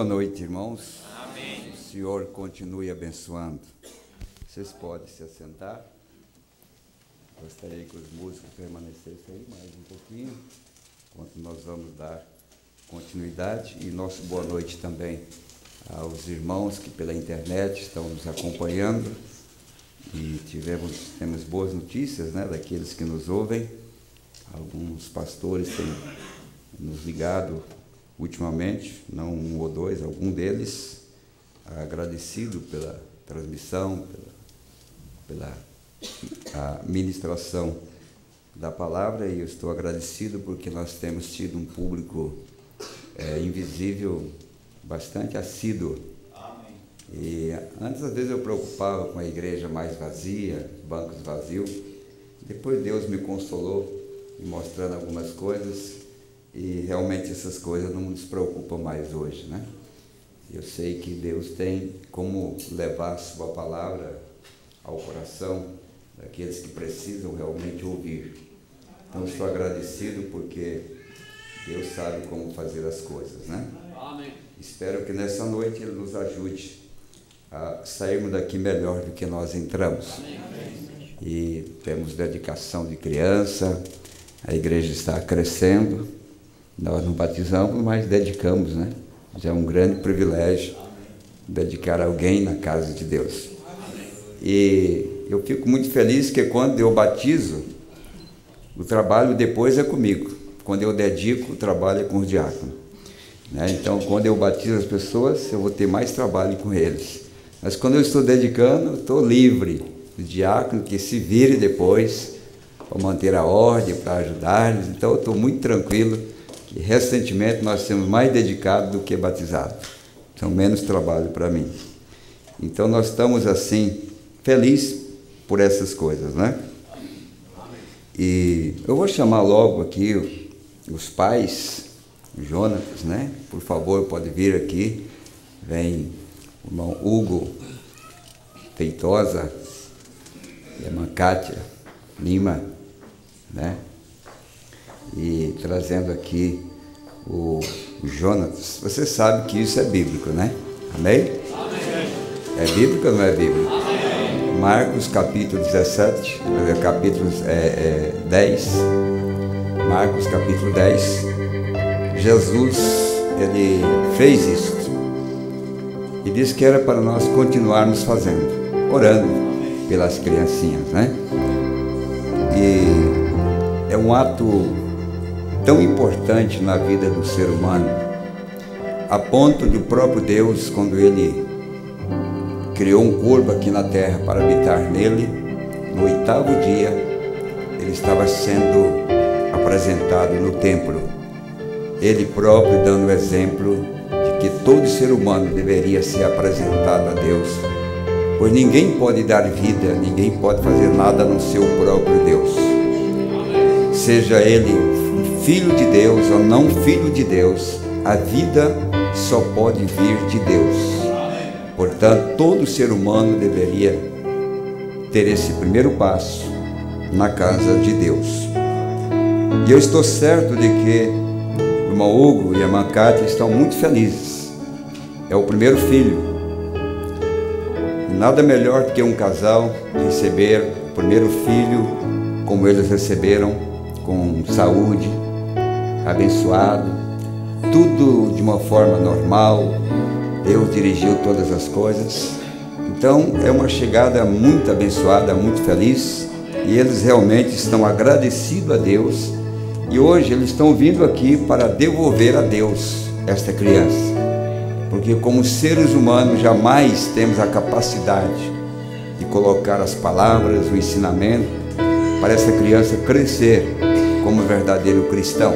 noite, irmãos. Amém. O Senhor continue abençoando. Vocês podem se assentar. Gostaria que os músicos permanecessem aí mais um pouquinho, enquanto nós vamos dar continuidade. E nossa boa noite também aos irmãos que pela internet estão nos acompanhando. E temos boas notícias, né, daqueles que nos ouvem. Alguns pastores têm nos ligado ultimamente, não um ou dois, algum deles, agradecido pela transmissão, pela a ministração da palavra, e eu estou agradecido porque nós temos tido um público invisível bastante assíduo. Amém. E antes, às vezes, eu preocupava com a igreja mais vazia, bancos vazios. Depois Deus me consolou, me mostrando algumas coisas, e realmente essas coisas não nos preocupam mais hoje, né? Eu sei que Deus tem como levar a sua palavra ao coração daqueles que precisam realmente ouvir. Então, estou agradecido porque Deus sabe como fazer as coisas, né? Amém. Espero que nessa noite Ele nos ajude a sairmos daqui melhor do que nós entramos. Amém. E temos dedicação de criança, a igreja está crescendo. Nós não batizamos, mas dedicamos, né? Já é um grande privilégio dedicar alguém na casa de Deus. E eu fico muito feliz que quando eu batizo, o trabalho depois é comigo. Quando eu dedico, o trabalho é com os diáconos, né? Então, quando eu batizo as pessoas, eu vou ter mais trabalho com eles. Mas quando eu estou dedicando, eu estou livre do diácono, que se vire depois para manter a ordem, para ajudar-eles. Então, eu estou muito tranquilo. E recentemente nós temos mais dedicado do que batizado. Então, menos trabalho para mim. Então, nós estamos assim, felizes por essas coisas, né? E eu vou chamar logo aqui os pais, o Jonatas, né? Por favor, pode vir aqui. Vem o irmão Hugo Feitosa e a irmã Kátia Lima, né? E trazendo aqui o Jonatas. Você sabe que isso é bíblico, né? Amém? Amém. É bíblico ou não é bíblico? Amém. Marcos capítulo 17, capítulo 10. Marcos capítulo 10. Jesus, ele fez isso. E disse que era para nós continuarmos fazendo, orando pelas criancinhas, né? E é um ato tão importante na vida do ser humano, a ponto de o próprio Deus, quando Ele criou um corpo aqui na terra para habitar nele, no 8º dia, Ele estava sendo apresentado no templo, Ele próprio dando o exemplo de que todo ser humano deveria ser apresentado a Deus, pois ninguém pode dar vida, ninguém pode fazer nada no seu próprio Deus, seja ele filho de Deus ou não filho de Deus, a vida só pode vir de Deus. Portanto, todo ser humano deveria ter esse primeiro passo na casa de Deus. E eu estou certo de que o irmão Hugo e a irmã Kátia estão muito felizes. É o primeiro filho. E nada melhor do que um casal receber o primeiro filho como eles receberam, com saúde, abençoado, tudo de uma forma normal. Deus dirigiu todas as coisas. Então é uma chegada muito abençoada, muito feliz, e eles realmente estão agradecidos a Deus, e hoje eles estão vindo aqui para devolver a Deus esta criança, porque como seres humanos jamais temos a capacidade de colocar as palavras, o ensinamento para essa criança crescer como verdadeiro cristão.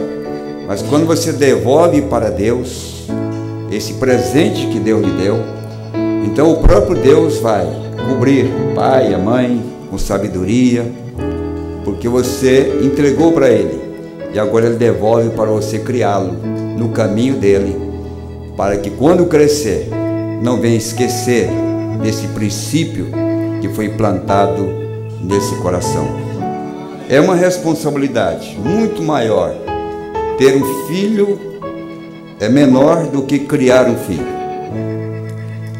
Mas quando você devolve para Deus esse presente que Deus lhe deu, então o próprio Deus vai cobrir o pai e a mãe com sabedoria, porque você entregou para Ele, e agora Ele devolve para você criá-lo no caminho dele, para que quando crescer, não venha esquecer desse princípio que foi plantado nesse coração. É uma responsabilidade muito maior ter um filho, é menor do que criar um filho.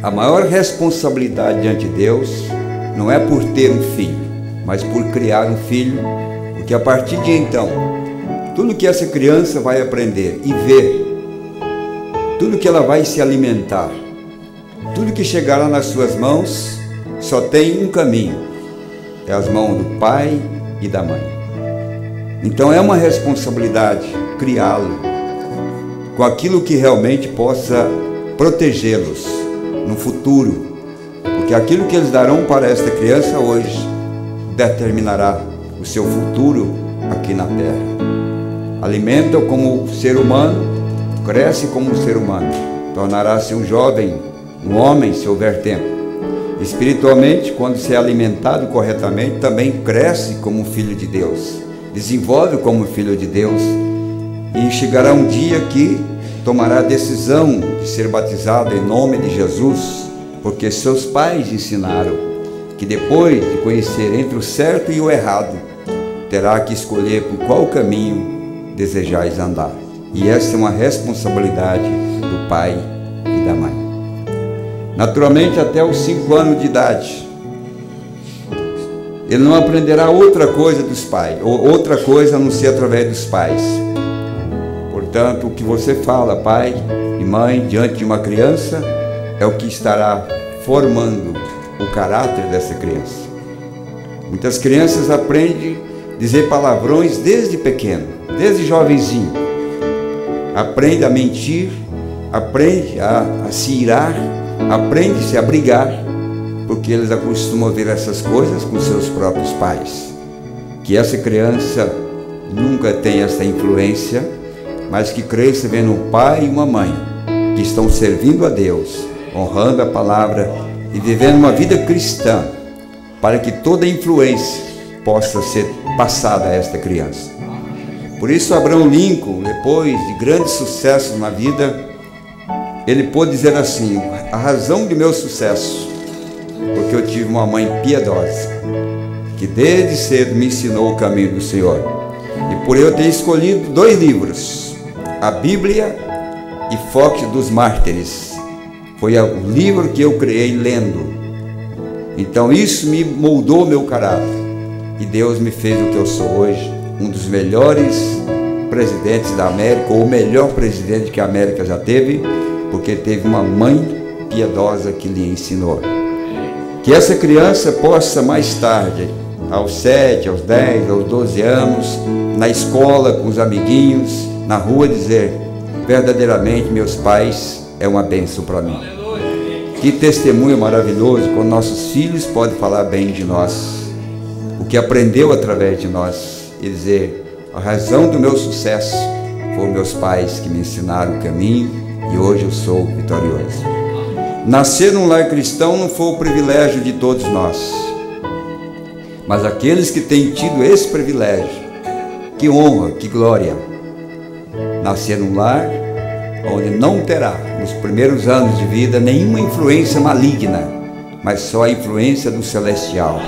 A maior responsabilidade diante de Deus não é por ter um filho, mas por criar um filho, porque a partir de então, tudo que essa criança vai aprender e ver, tudo que ela vai se alimentar, tudo que chegará nas suas mãos, só tem um caminho, é as mãos do pai e da mãe. Então é uma responsabilidade criá-lo com aquilo que realmente possa protegê-los no futuro, porque aquilo que eles darão para esta criança hoje determinará o seu futuro aqui na terra. Alimenta-o como ser humano, cresce como ser humano, tornará-se um jovem, um homem se houver tempo. Espiritualmente, quando se é alimentado corretamente, também cresce como filho de Deus, desenvolve como filho de Deus, e chegará um dia que tomará a decisão de ser batizado em nome de Jesus, porque seus pais ensinaram que depois de conhecer entre o certo e o errado, terá que escolher por qual caminho desejais andar. E essa é uma responsabilidade do pai e da mãe. Naturalmente, até os 5 anos de idade, ele não aprenderá outra coisa dos pais, ou outra coisa a não ser através dos pais. Portanto, o que você fala, pai e mãe, diante de uma criança, é o que estará formando o caráter dessa criança. Muitas crianças aprendem a dizer palavrões desde pequeno, desde jovenzinho. Aprende a mentir, aprende a se irar, aprende-se a brigar, porque eles acostumam a ver essas coisas com seus próprios pais. Que essa criança nunca tenha essa influência, mas que cresça vendo um pai e uma mãe que estão servindo a Deus, honrando a palavra e vivendo uma vida cristã, para que toda influência possa ser passada a esta criança. Por isso, Abraham Lincoln, depois de grandes sucessos na vida, ele pôde dizer assim: a razão do meu sucesso, porque eu tive uma mãe piedosa, que desde cedo me ensinou o caminho do Senhor. E por eu ter escolhido 2 livros, a Bíblia e Fox dos Mártires, foi o livro que eu criei lendo. Então isso me moldou meu caráter, e Deus me fez o que eu sou hoje, um dos melhores presidentes da América, ou o melhor presidente que a América já teve, porque teve uma mãe piedosa que lhe ensinou. Que essa criança possa mais tarde, aos 7, aos 10, aos 12 anos, na escola, com os amiguinhos, na rua, dizer: verdadeiramente meus pais é uma bênção para mim. Que testemunho maravilhoso quando nossos filhos podem falar bem de nós, o que aprendeu através de nós, e dizer: a razão do meu sucesso foram meus pais que me ensinaram o caminho, e hoje eu sou vitorioso. Nascer num lar cristão não foi o privilégio de todos nós, mas aqueles que têm tido esse privilégio, que honra, que glória. Nascer num lar onde não terá, nos primeiros anos de vida, nenhuma influência maligna, mas só a influência do celestial,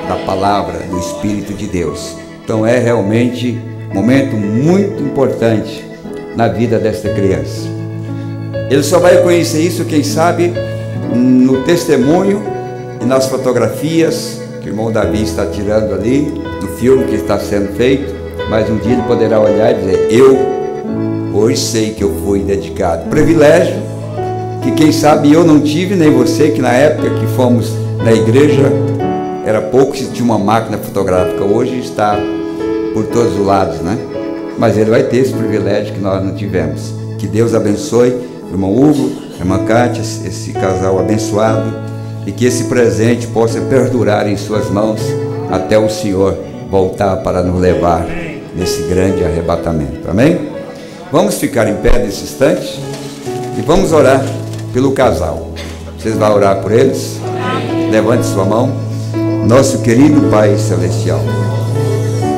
da palavra, do Espírito de Deus. Então é realmente um momento muito importante na vida desta criança. Ele só vai conhecer isso, quem sabe, no testemunho e nas fotografias que o irmão Davi está tirando ali, no filme que está sendo feito, mas um dia ele poderá olhar e dizer: eu hoje sei que eu fui dedicado. Privilégio que quem sabe eu não tive, nem você, que na época que fomos na igreja era pouco se tinha uma máquina fotográfica, hoje está por todos os lados, né? Mas ele vai ter esse privilégio que nós não tivemos. Que Deus abençoe o irmão Hugo, a irmã Cátia, esse casal abençoado, e que esse presente possa perdurar em suas mãos até o Senhor voltar para nos levar nesse grande arrebatamento. Amém? Vamos ficar em pé nesse instante e vamos orar pelo casal. Vocês vão orar por eles? Levante sua mão. Nosso querido Pai Celestial,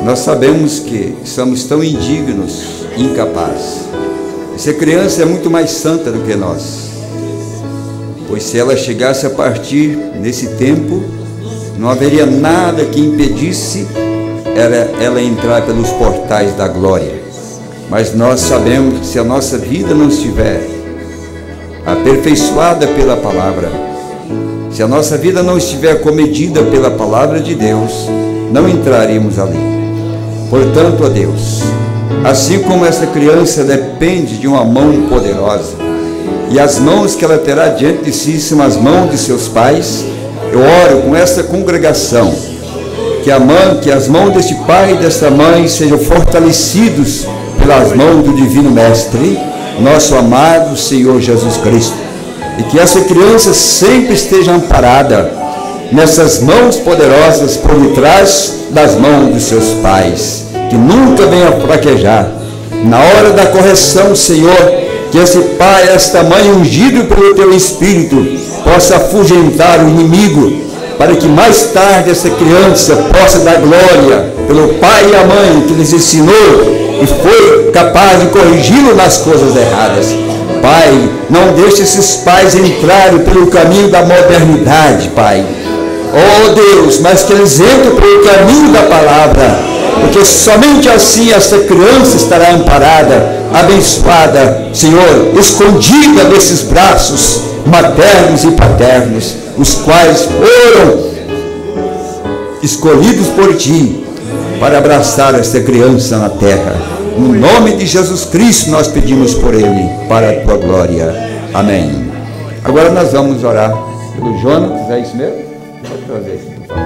nós sabemos que somos tão indignos e incapazes. Essa criança é muito mais santa do que nós, pois se ela chegasse a partir nesse tempo, não haveria nada que impedisse ela entrar pelos portais da glória. Mas nós sabemos que se a nossa vida não estiver aperfeiçoada pela palavra, Se a nossa vida não estiver comedida pela palavra de Deus, não entraríamos ali. Portanto, ó Deus, assim como essa criança depende de uma mão poderosa, e as mãos que ela terá diante de si são as mãos de seus pais, eu oro com essa congregação, que as mãos deste pai e desta mãe sejam fortalecidos pelas mãos do Divino Mestre, nosso amado Senhor Jesus Cristo, e que essa criança sempre esteja amparada nessas mãos poderosas por detrás das mãos dos seus pais, que nunca venha fraquejar. Na hora da correção, Senhor, que esse pai, esta mãe, ungido pelo teu Espírito, possa afugentar o inimigo, para que mais tarde essa criança possa dar glória pelo pai e a mãe que lhes ensinou e foi capaz de corrigi-lo nas coisas erradas. Pai, não deixe esses pais entrarem pelo caminho da modernidade, Pai. Oh Deus, mas que eles entrem pelo caminho da palavra, porque somente assim essa criança estará amparada, abençoada, Senhor, escondida nesses braços maternos e paternos, os quais foram escolhidos por Ti para abraçar esta criança na terra. No nome de Jesus Cristo nós pedimos por ele, para a Tua glória. Amém. Agora nós vamos orar pelo Jonatas, é isso mesmo? Pode trazer isso, por favor.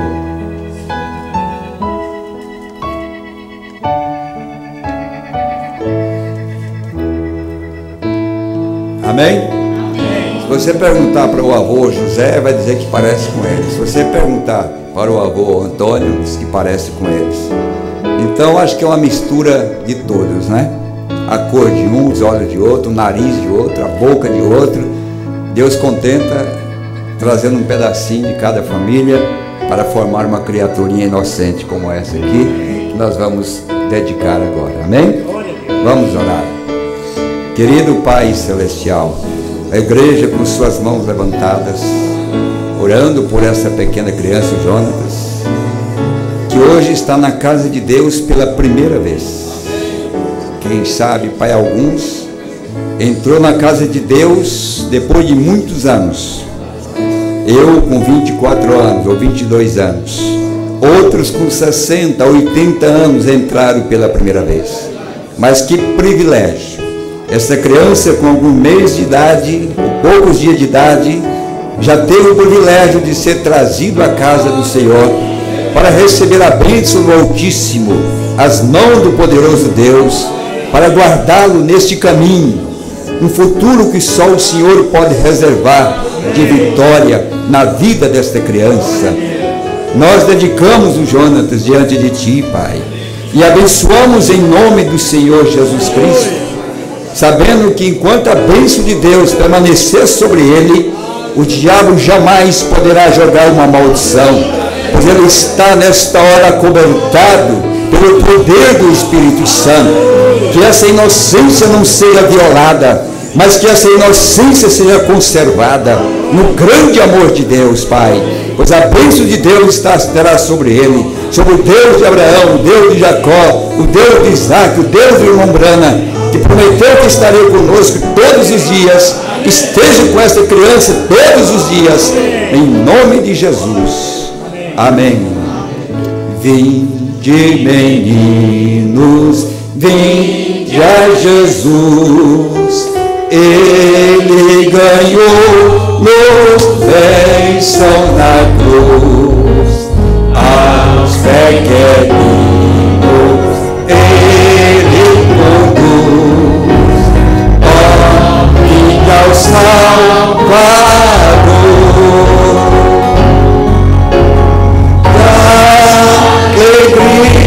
Amém? Se você perguntar para o avô José, vai dizer que parece com ele. Se você perguntar para o avô Antônio, diz que parece com eles. Então acho que é uma mistura de todos, né? A cor de um, os olhos de outro, o nariz de outro, a boca de outro. Deus contenta trazendo um pedacinho de cada família para formar uma criaturinha inocente como essa aqui, que nós vamos dedicar agora. Amém? Vamos orar. Querido Pai Celestial, a igreja com suas mãos levantadas, orando por essa pequena criança, Jonatas, que hoje está na casa de Deus pela primeira vez. Quem sabe, Pai, alguns entrou na casa de Deus depois de muitos anos. Eu com 24 anos ou 22 anos. Outros com 60, 80 anos entraram pela primeira vez. Mas que privilégio! Essa criança com algum mês de idade, ou poucos dias de idade, já teve o privilégio de ser trazido à casa do Senhor para receber a bênção do Altíssimo, as mãos do poderoso Deus, para guardá-lo neste caminho, um futuro que só o Senhor pode reservar de vitória na vida desta criança. Nós dedicamos o Jonatas diante de Ti, Pai, e abençoamos em nome do Senhor Jesus Cristo, sabendo que enquanto a bênção de Deus permanecer sobre ele, o diabo jamais poderá jogar uma maldição, pois ele está nesta hora acobertado pelo poder do Espírito Santo. Que essa inocência não seja violada, mas que essa inocência seja conservada no grande amor de Deus, Pai, pois a bênção de Deus estará sobre ele, sobre o Deus de Abraão, o Deus de Jacó, o Deus de Isaac, o Deus de irmão Brana, que prometeu que estaria conosco todos os dias. Esteja com esta criança todos os dias, em nome de Jesus. Amém. Vinde, meninos, vinde a Jesus. Ele ganhou nos bênção na cruz. Aos pequeninos ele conduz. Ó, ao Salvador, da alegria.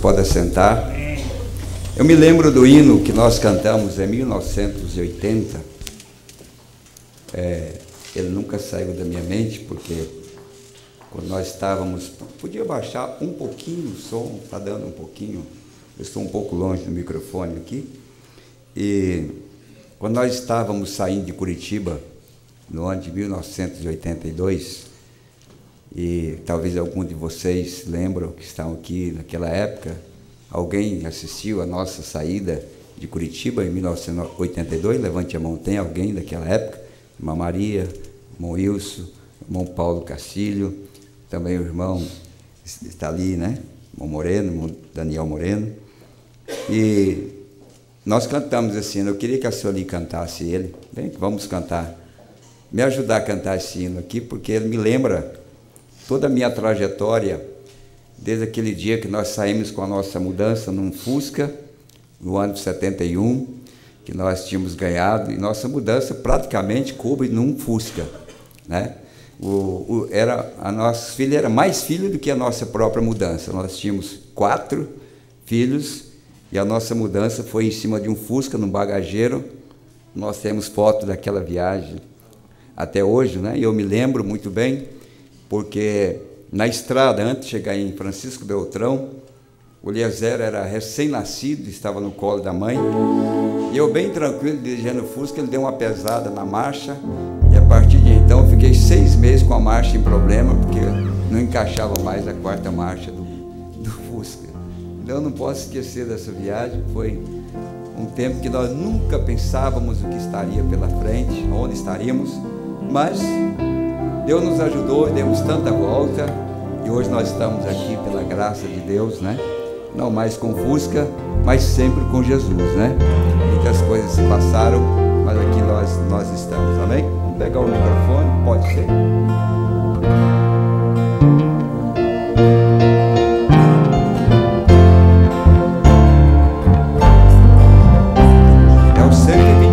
Pode sentar. Eu me lembro do hino que nós cantamos em 1980. ele nunca saiu da minha mente, porque quando nós estávamos... Podia baixar um pouquinho o som, está dando um pouquinho, eu estou um pouco longe do microfone aqui, e quando nós estávamos saindo de Curitiba, no ano de 1982, e talvez algum de vocês lembram que estão aqui naquela época, alguém assistiu a nossa saída de Curitiba em 1982, levante a mão, tem alguém daquela época? Irmã Maria, irmão Wilson, irmão Paulo Castilho, também o irmão está ali, né? Irmão Moreno, irmão Daniel Moreno. E nós cantamos esse hino, eu queria que a Sueli cantasse ele. Bem, vamos cantar. Me ajudar a cantar esse hino aqui, porque ele me lembra toda a minha trajetória, desde aquele dia que nós saímos com a nossa mudança num Fusca, no ano de 71, que nós tínhamos ganhado, e nossa mudança praticamente coube num Fusca, né? A nossa filha era mais filho do que a nossa própria mudança. Nós tínhamos 4 filhos e a nossa mudança foi em cima de um Fusca, num bagageiro. Nós temos foto daquela viagem até hoje, né? E eu me lembro muito bem, porque na estrada, antes de chegar em Francisco Beltrão, o Eliezer era recém-nascido, estava no colo da mãe, e eu bem tranquilo, dirigindo o Fusca, ele deu uma pesada na marcha, e a partir de então eu fiquei 6 meses com a marcha em problema, porque não encaixava mais a 4ª marcha do Fusca. Então eu não posso esquecer dessa viagem, foi um tempo que nós nunca pensávamos o que estaria pela frente, onde estaríamos, mas Deus nos ajudou e demos tanta volta, e hoje nós estamos aqui pela graça de Deus, né? Não mais com Fusca, mas sempre com Jesus, né? Muitas coisas se passaram, mas aqui nós estamos, amém? Vamos pegar o microfone, pode ser? É o 129,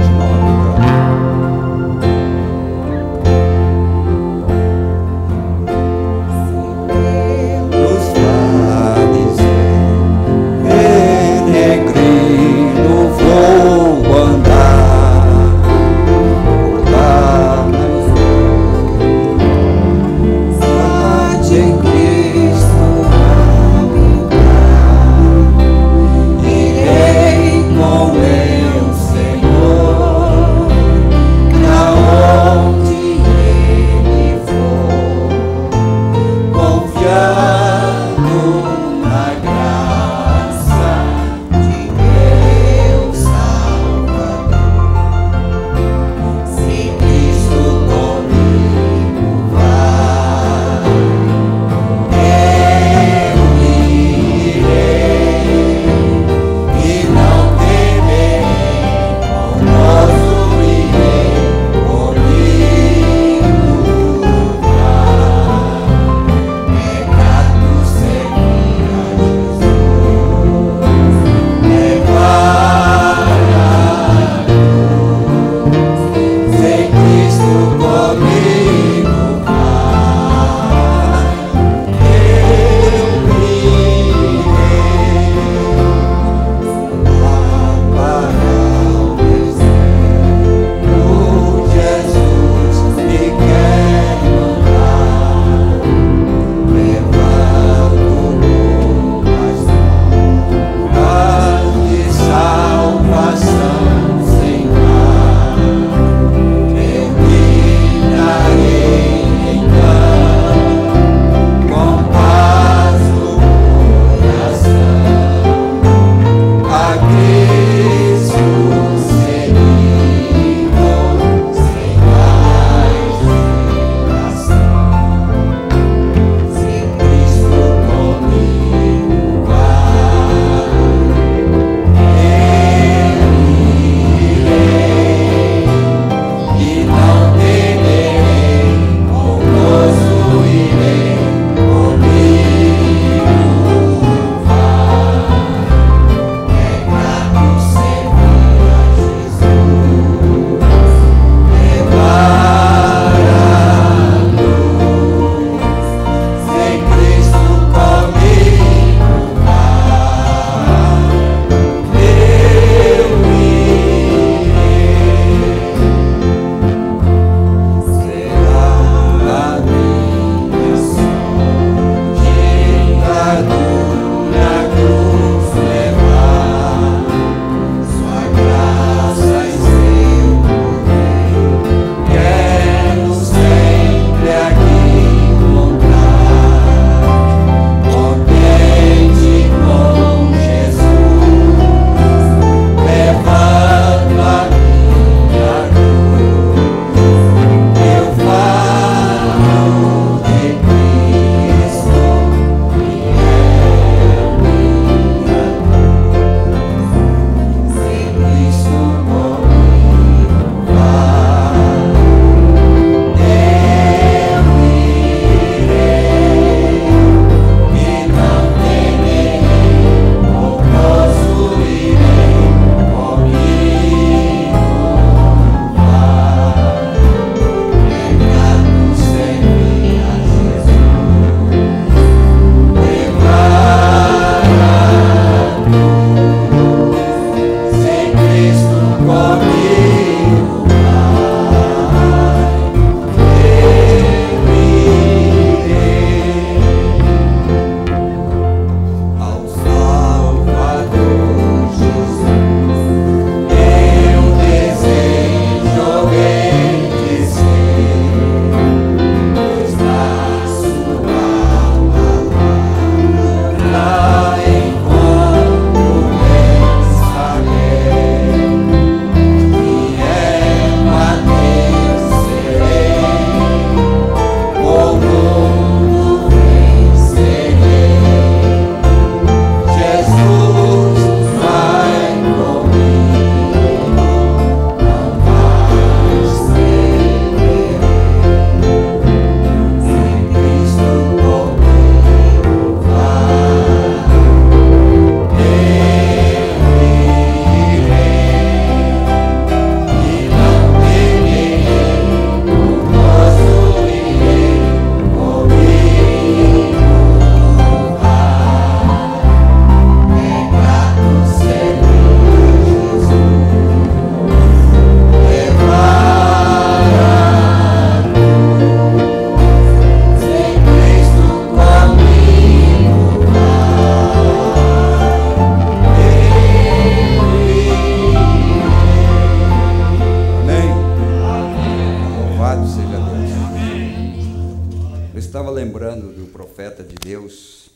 estava lembrando do profeta de Deus,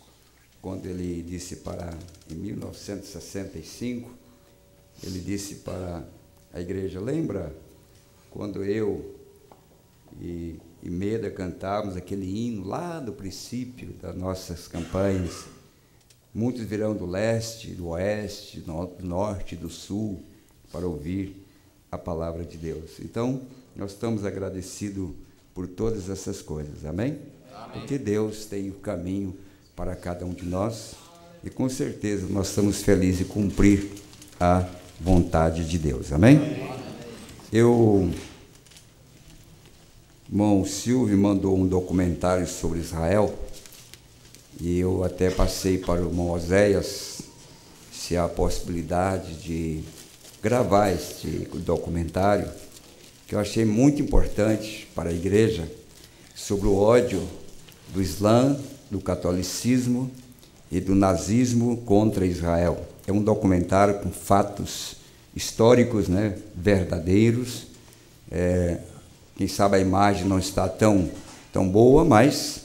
quando ele disse em 1965, ele disse para a igreja, lembra quando eu e Meda cantávamos aquele hino lá do princípio das nossas campanhas, muitos virão do leste, do oeste, do norte, do sul, para ouvir a palavra de Deus. Então, nós estamos agradecidos por todas essas coisas, amém? Amém? Porque Deus tem o caminho para cada um de nós e com certeza nós estamos felizes em cumprir a vontade de Deus, amém? Irmão Silvio mandou um documentário sobre Israel e eu até passei para o irmão Oséias se há a possibilidade de gravar este documentário, que eu achei muito importante para a igreja, sobre o ódio do Islã, do catolicismo e do nazismo contra Israel. É um documentário com fatos históricos, né, verdadeiros. Quem sabe a imagem não está tão boa, mas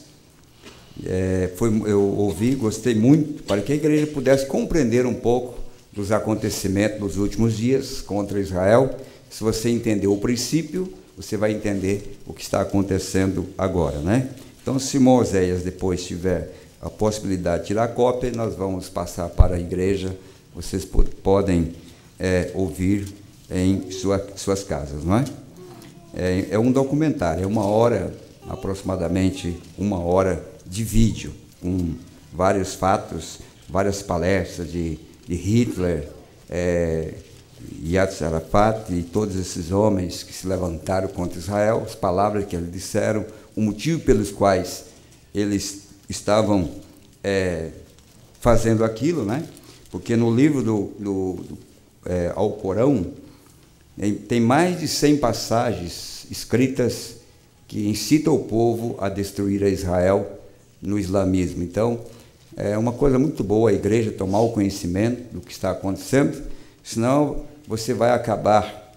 eu ouvi, gostei muito, para que a igreja pudesse compreender um pouco dos acontecimentos dos últimos dias contra Israel. Se você entender o princípio, você vai entender o que está acontecendo agora, né? Então, se Moisés depois tiver a possibilidade de tirar cópia, nós vamos passar para a igreja, vocês podem ouvir em suas casas, não é? É um documentário, é 1 hora, aproximadamente 1 hora de vídeo, com vários fatos, várias palestras de Hitler, Yasser Arafat e todos esses homens que se levantaram contra Israel, as palavras que eles disseram, o motivo pelos quais eles estavam fazendo aquilo, né? Porque no livro ao Corão tem mais de 100 passagens escritas que incitam o povo a destruir a Israel no islamismo. Então, é uma coisa muito boa a igreja tomar o conhecimento do que está acontecendo, senão você vai acabar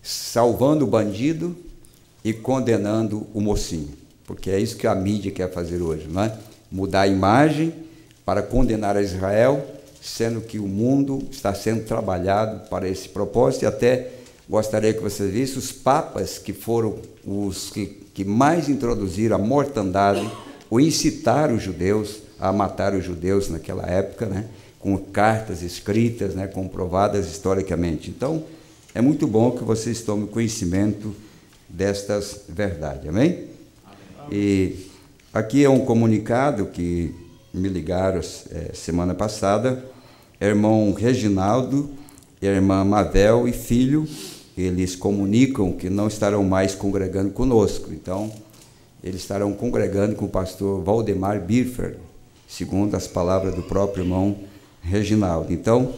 salvando o bandido e condenando o mocinho, porque é isso que a mídia quer fazer hoje, não é? Mudar a imagem para condenar a Israel, sendo que o mundo está sendo trabalhado para esse propósito, e até gostaria que vocês vissem os papas que foram os que mais introduziram a mortandade, ou incitaram os judeus a matar os judeus naquela época, né? Com cartas escritas, né? Comprovadas historicamente. Então, é muito bom que vocês tomem conhecimento destas verdades, amém? E aqui é um comunicado que me ligaram semana passada, irmão Reginaldo e a irmã Mavel e filho, eles comunicam que não estarão mais congregando conosco, então eles estarão congregando com o pastor Valdemar Birfer, segundo as palavras do próprio irmão Reginaldo. Então,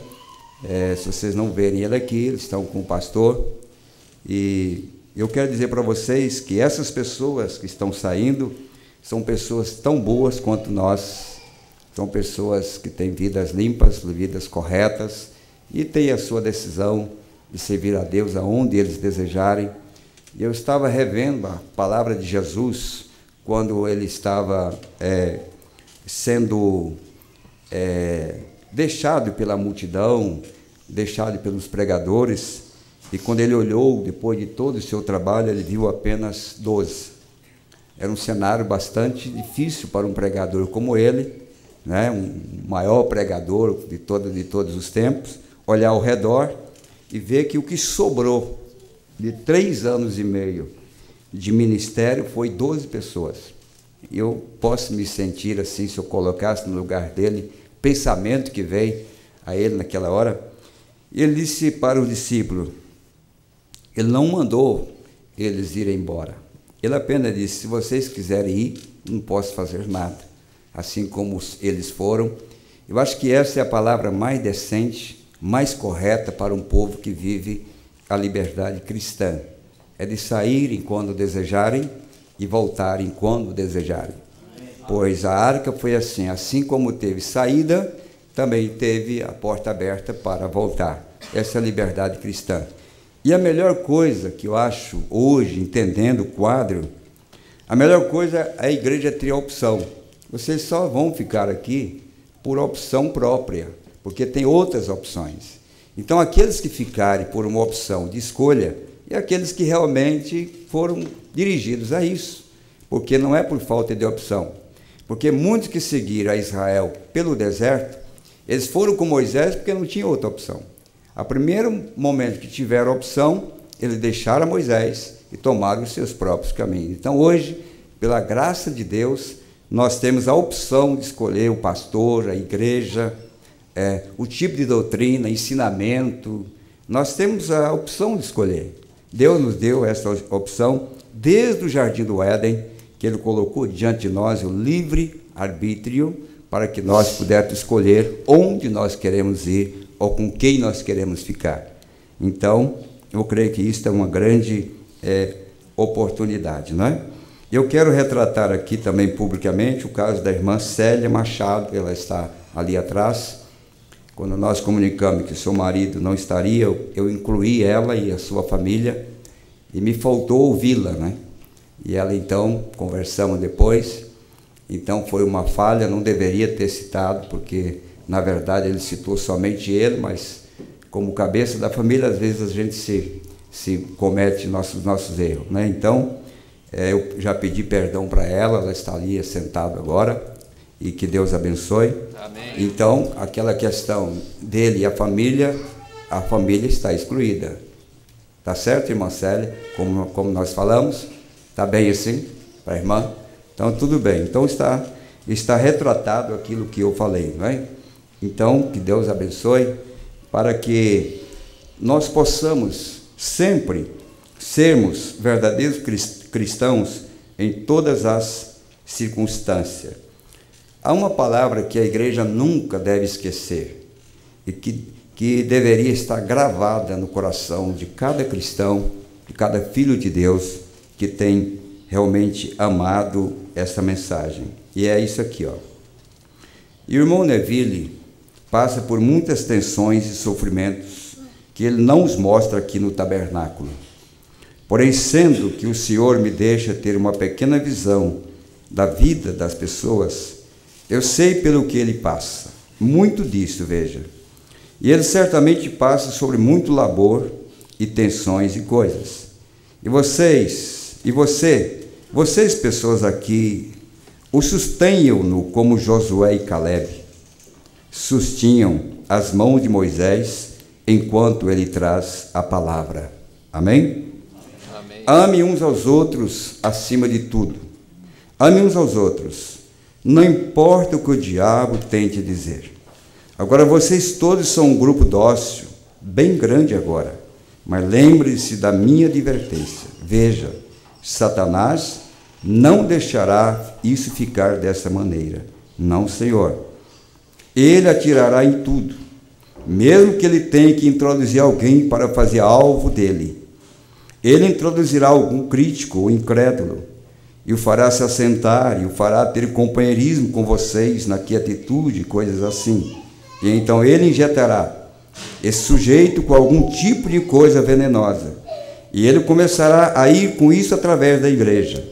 se vocês não verem ele aqui, eles estão com o pastor, e eu quero dizer para vocês que essas pessoas que estão saindo são pessoas tão boas quanto nós, são pessoas que têm vidas limpas, vidas corretas, e têm a sua decisão de servir a Deus aonde eles desejarem. E eu estava revendo a palavra de Jesus, quando ele estava sendo deixado pela multidão, deixado pelos pregadores, e quando ele olhou, depois de todo o seu trabalho, ele viu apenas 12. Era um cenário bastante difícil para um pregador como ele, né? Um maior pregador de todos os tempos, olhar ao redor e ver que o que sobrou de 3 anos e meio de ministério foi 12 pessoas. E eu posso me sentir assim, se eu colocasse no lugar dele, pensamento que veio a ele naquela hora. Ele disse para os discípulos, ele não mandou eles irem embora. Ele apenas disse, se vocês quiserem ir, não posso fazer nada. Assim como eles foram. Eu acho que essa é a palavra mais decente, mais correta para um povo que vive a liberdade cristã. É de saírem quando desejarem e voltarem quando desejarem. Pois a arca foi assim como teve saída, também teve a porta aberta para voltar. Essa é a liberdade cristã. E a melhor coisa que eu acho hoje, entendendo o quadro, A melhor coisa é a igreja ter a opção. Vocês só vão ficar aqui por opção própria, porque tem outras opções. Então, aqueles que ficarem por uma opção de escolha, é aqueles que realmente foram dirigidos a isso, porque não é por falta de opção. Porque muitos que seguiram a Israel pelo deserto, eles foram com Moisés porque não tinha outra opção. A primeiro momento que tiveram opção, eles deixaram Moisés e tomaram os seus próprios caminhos. Então, hoje, pela graça de Deus, nós temos a opção de escolher o pastor, a igreja, o tipo de doutrina, ensinamento. Nós temos a opção de escolher. Deus nos deu essa opção desde o Jardim do Éden, que Ele colocou diante de nós o livre arbítrio para que nós pudéssemos escolher onde nós queremos ir ou com quem nós queremos ficar. Então, eu creio que isso é uma grande oportunidade, não é? Eu quero retratar aqui também publicamente o caso da irmã Célia Machado, ela está ali atrás. Quando nós comunicamos que seu marido não estaria, eu incluí ela e a sua família, e me faltou ouvi-la, né? E ela, então, conversamos depois, então foi uma falha, não deveria ter citado, porque, na verdade, ele citou somente ele, mas, como cabeça da família, às vezes a gente se comete nossos erros, né? Então, eu já pedi perdão para ela está ali sentada agora, e que Deus abençoe. Amém. Então, aquela questão dele e a família está excluída. Tá certo, irmã Célia? Como nós falamos? Tá bem assim para a irmã? Então, tudo bem. Então, está retratado aquilo que eu falei, não é? Então, que Deus abençoe, para que nós possamos sempre sermos verdadeiros cristãos em todas as circunstâncias. Há uma palavra que a igreja nunca deve esquecer e que deveria estar gravada no coração de cada cristão, de cada filho de Deus que tem realmente amado essa mensagem. E é isso aqui, ó. E o irmão Neville passa por muitas tensões e sofrimentos que ele não os mostra aqui no tabernáculo. Porém, sendo que o Senhor me deixa ter uma pequena visão da vida das pessoas, eu sei pelo que ele passa, muito disso, veja. E ele certamente passa sobre muito labor e tensões e coisas. E vocês, pessoas aqui, o sustenham-no como Josué e Caleb sustinham as mãos de Moisés enquanto ele traz a palavra. Amém? Amém. Ame uns aos outros acima de tudo. Ame uns aos outros. Não importa o que o diabo tente dizer. Agora, vocês todos são um grupo dócil, bem grande agora, mas lembre-se da minha advertência. Veja, Satanás não deixará isso ficar dessa maneira. Não, Senhor. Ele atirará em tudo, mesmo que ele tenha que introduzir alguém para fazer alvo dele. Ele introduzirá algum crítico ou incrédulo, e o fará se assentar, e o fará ter companheirismo com vocês na quietude, coisas assim. E então ele injetará esse sujeito com algum tipo de coisa venenosa, e ele começará a ir com isso através da igreja.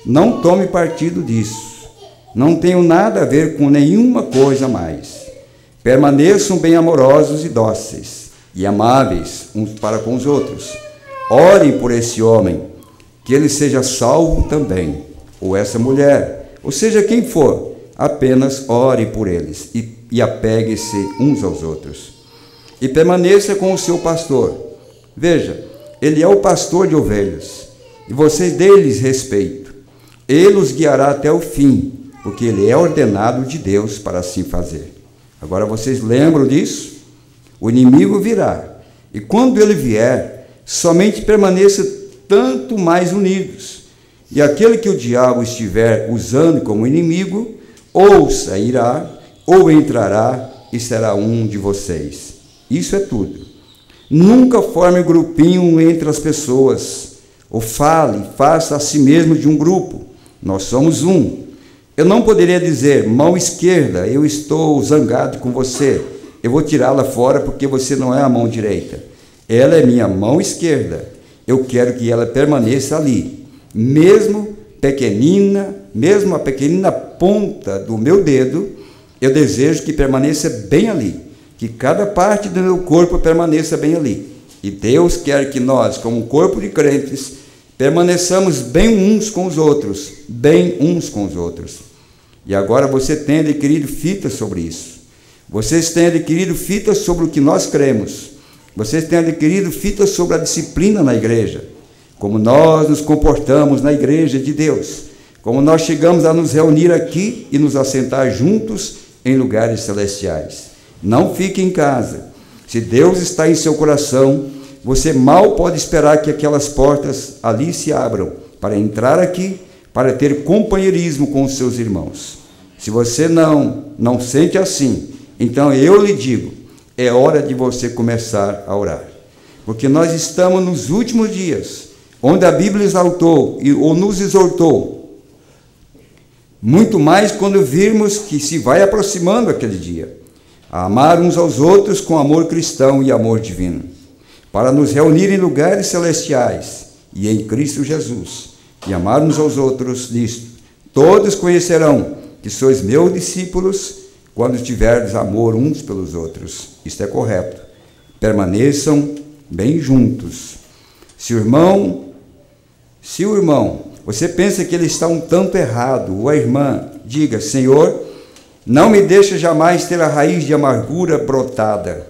Não tome partido disso. Não tenho nada a ver com nenhuma coisa mais. Permaneçam bem amorosos e dóceis, e amáveis uns para com os outros. Orem por esse homem, que ele seja salvo também, ou essa mulher, ou seja, quem for, apenas ore por eles e apegue-se uns aos outros. E permaneça com o seu pastor. Veja, ele é o pastor de ovelhas, e vocês dê-lhes respeito. Ele os guiará até o fim, porque ele é ordenado de Deus para assim fazer. Agora vocês lembram disso? O inimigo virá, e quando ele vier, somente permaneça tanto mais unidos. E aquele que o diabo estiver usando como inimigo, ou sairá, ou entrará, e será um de vocês. Isso é tudo. Nunca forme grupinho entre as pessoas, ou faça a si mesmo de um grupo. Nós somos um. Eu não poderia dizer, mão esquerda, eu estou zangado com você, eu vou tirá-la fora porque você não é a mão direita. Ela é minha mão esquerda. Eu quero que ela permaneça ali, mesmo pequenina, mesmo a pequenina ponta do meu dedo, eu desejo que permaneça bem ali, que cada parte do meu corpo permaneça bem ali. E Deus quer que nós, como um corpo de crentes, permaneçamos bem uns com os outros, bem uns com os outros. E agora você tem adquirido fitas sobre isso. Vocês têm adquirido fitas sobre o que nós cremos. Vocês têm adquirido fitas sobre a disciplina na igreja. Como nós nos comportamos na igreja de Deus. Como nós chegamos a nos reunir aqui e nos assentar juntos em lugares celestiais. Não fique em casa. Se Deus está em seu coração, você mal pode esperar que aquelas portas ali se abram para entrar aqui, para ter companheirismo com os seus irmãos. Se você não sente assim, então eu lhe digo, é hora de você começar a orar. Porque nós estamos nos últimos dias, onde a Bíblia exaltou ou nos exortou, muito mais quando virmos que se vai aproximando aquele dia, a amar uns aos outros com amor cristão e amor divino, para nos reunir em lugares celestiais e em Cristo Jesus, e amar uns aos outros nisto. Todos conhecerão que sois meus discípulos, quando tiverdes amor uns pelos outros. Isto é correto. Permaneçam bem juntos. Se o irmão, você pensa que ele está um tanto errado, ou a irmã, diga, Senhor, não me deixa jamais ter a raiz de amargura brotada,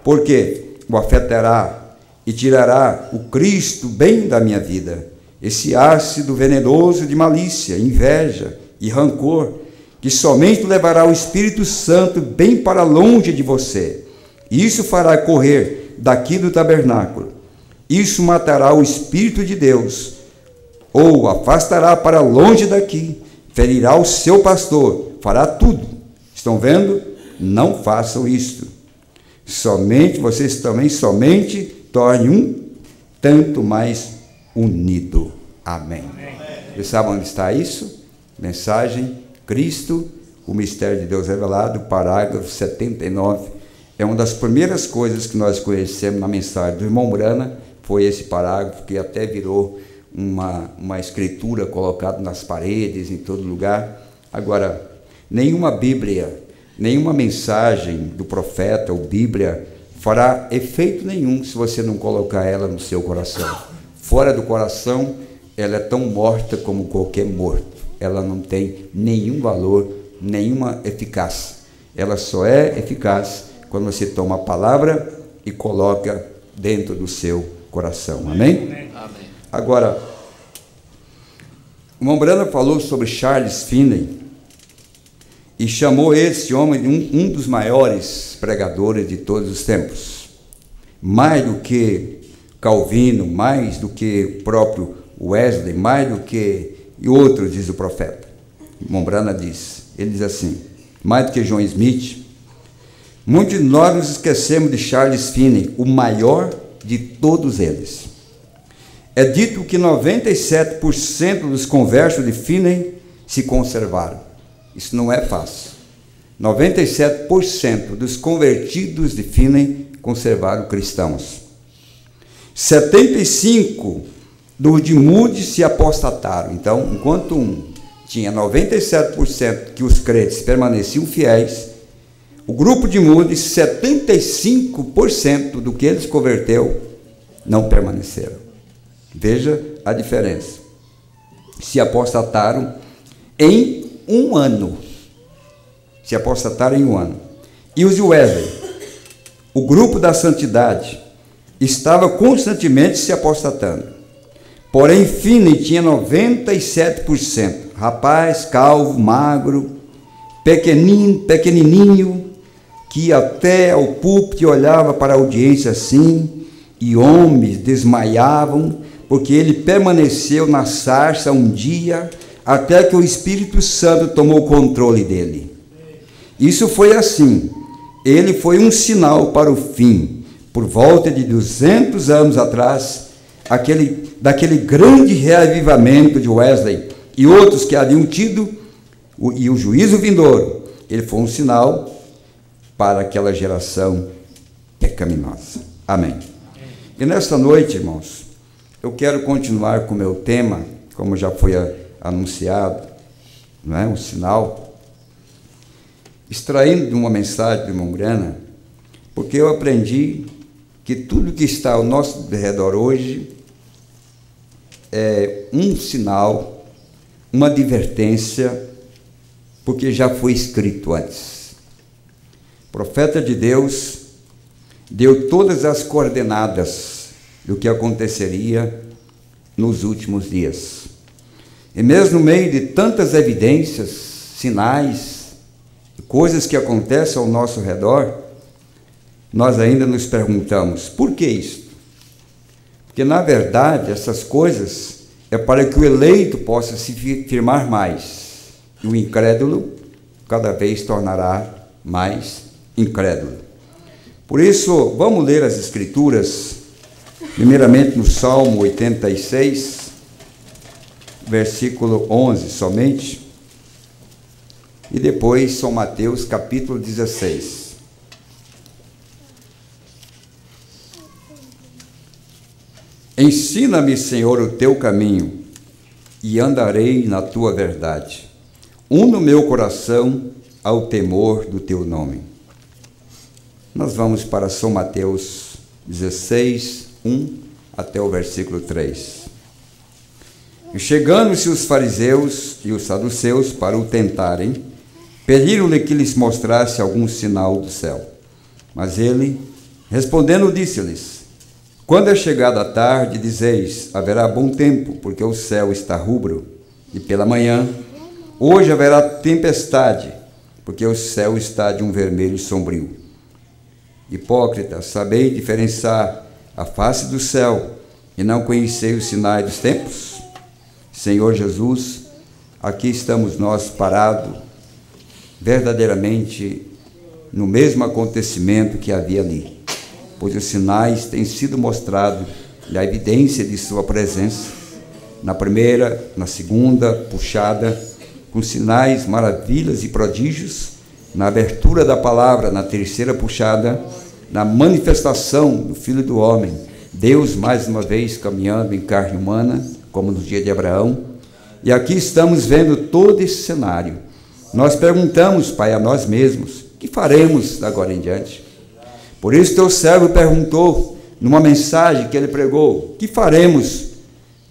porque o afetará e tirará o Cristo bem da minha vida, esse ácido venenoso de malícia, inveja e rancor, que somente levará o Espírito Santo bem para longe de você. Isso fará correr daqui do tabernáculo. Isso matará o Espírito de Deus, ou afastará para longe daqui, ferirá o seu pastor, fará tudo. Estão vendo? Não façam isto. Vocês também somente tornem um tanto mais unido. Amém. Você sabe onde está isso? Mensagem, Cristo, o mistério de Deus revelado, parágrafo 79. É uma das primeiras coisas que nós conhecemos na mensagem do irmão Brana, foi esse parágrafo que até virou uma escritura colocada nas paredes, em todo lugar. Agora, nenhuma Bíblia, nenhuma mensagem do profeta ou Bíblia fará efeito nenhum se você não colocar ela no seu coração. Fora do coração, ela é tão morta como qualquer morto. Ela não tem nenhum valor, nenhuma eficácia. Ela só é eficaz quando você toma a palavra e coloca dentro do seu coração. Amém? Amém. Agora, o irmão Brana falou sobre Charles Finney e chamou esse homem um dos maiores pregadores de todos os tempos. Mais do que Calvino, mais do que o próprio Wesley, mais do que e outros, diz o profeta. Irmão Brana diz, ele diz assim, mais do que John Smith, muitos de nós nos esquecemos de Charles Finney, o maior de todos eles. É dito que 97% dos conversos de Finney se conservaram. Isso não é fácil. 97% dos convertidos de Finney conservaram cristãos. 75% dos de Moody se apostataram. Então, enquanto tinha 97% que os crentes permaneciam fiéis, o grupo de Moody, 75% do que eles converteu não permaneceram. Veja a diferença. Se apostataram em um ano. Se apostataram em um ano. E os de Wesley, o grupo da santidade, estava constantemente se apostatando. Porém, Finney tinha 97%. Rapaz, calvo, magro, pequenininho, que até ao púlpito olhava para a audiência assim, e homens desmaiavam, porque ele permaneceu na sarça um dia, até que o Espírito Santo tomou o controle dele. Isso foi assim. Ele foi um sinal para o fim. Por volta de 200 anos atrás, daquele grande reavivamento de Wesley e outros que haviam tido, e o juízo vindouro, ele foi um sinal para aquela geração pecaminosa. Amém. E nesta noite, irmãos, eu quero continuar com o meu tema, como já foi anunciado, não é? Um sinal, extraindo de uma mensagem do irmão Grana, porque eu aprendi que tudo que está ao nosso redor hoje é um sinal, uma advertência, porque já foi escrito antes. O profeta de Deus deu todas as coordenadas do que aconteceria nos últimos dias. E mesmo no meio de tantas evidências, sinais, coisas que acontecem ao nosso redor, nós ainda nos perguntamos, por que isso? Porque, na verdade, essas coisas é para que o eleito possa se firmar mais, e o incrédulo cada vez tornará mais incrédulo. Por isso, vamos ler as Escrituras, primeiramente no Salmo 86, versículo 11 somente, e depois São Mateus, capítulo 16. Ensina-me, Senhor, o teu caminho, e andarei na tua verdade. Una o meu coração ao temor do teu nome. Nós vamos para São Mateus 16, 1 até o versículo 3. E chegando-se os fariseus e os saduceus para o tentarem, pediram-lhe que lhes mostrasse algum sinal do céu. Mas ele, respondendo, disse-lhes: quando é chegada a tarde, dizeis, haverá bom tempo, porque o céu está rubro, e pela manhã, hoje haverá tempestade, porque o céu está de um vermelho sombrio. Hipócritas, sabei diferenciar a face do céu, e não conheceis os sinais dos tempos? Senhor Jesus, aqui estamos nós parados, verdadeiramente no mesmo acontecimento que havia ali, pois os sinais têm sido mostrados e a evidência de sua presença, na primeira, na segunda puxada, com sinais, maravilhas e prodígios, na abertura da palavra, na terceira puxada, na manifestação do Filho do Homem, Deus mais uma vez caminhando em carne humana, como no dia de Abraão, e aqui estamos vendo todo esse cenário. Nós perguntamos, Pai, a nós mesmos, o que faremos da agora em diante? Por isso teu servo perguntou, numa mensagem que ele pregou, o que faremos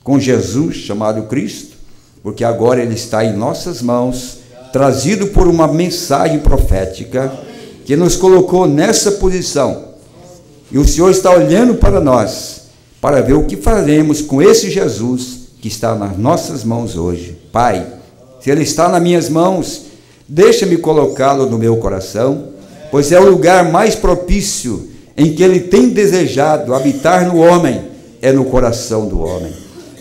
com Jesus, chamado Cristo? Porque agora ele está em nossas mãos, trazido por uma mensagem profética, que nos colocou nessa posição. E o Senhor está olhando para nós, para ver o que faremos com esse Jesus, que está nas nossas mãos hoje. Pai, se ele está nas minhas mãos, deixa-me colocá-lo no meu coração, pois é o lugar mais propício em que ele tem desejado habitar no homem, é no coração do homem.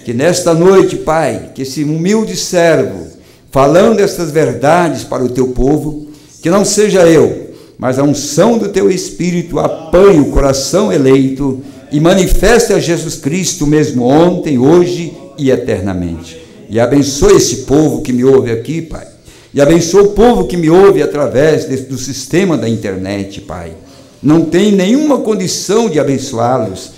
Que nesta noite, Pai, que esse humilde servo, falando estas verdades para o teu povo, que não seja eu, mas a unção do teu Espírito apanhe o coração eleito e manifeste a Jesus Cristo mesmo ontem, hoje e eternamente. E abençoe esse povo que me ouve aqui, Pai. E abençoa o povo que me ouve através do sistema da internet, Pai. Não tenho nenhuma condição de abençoá-los.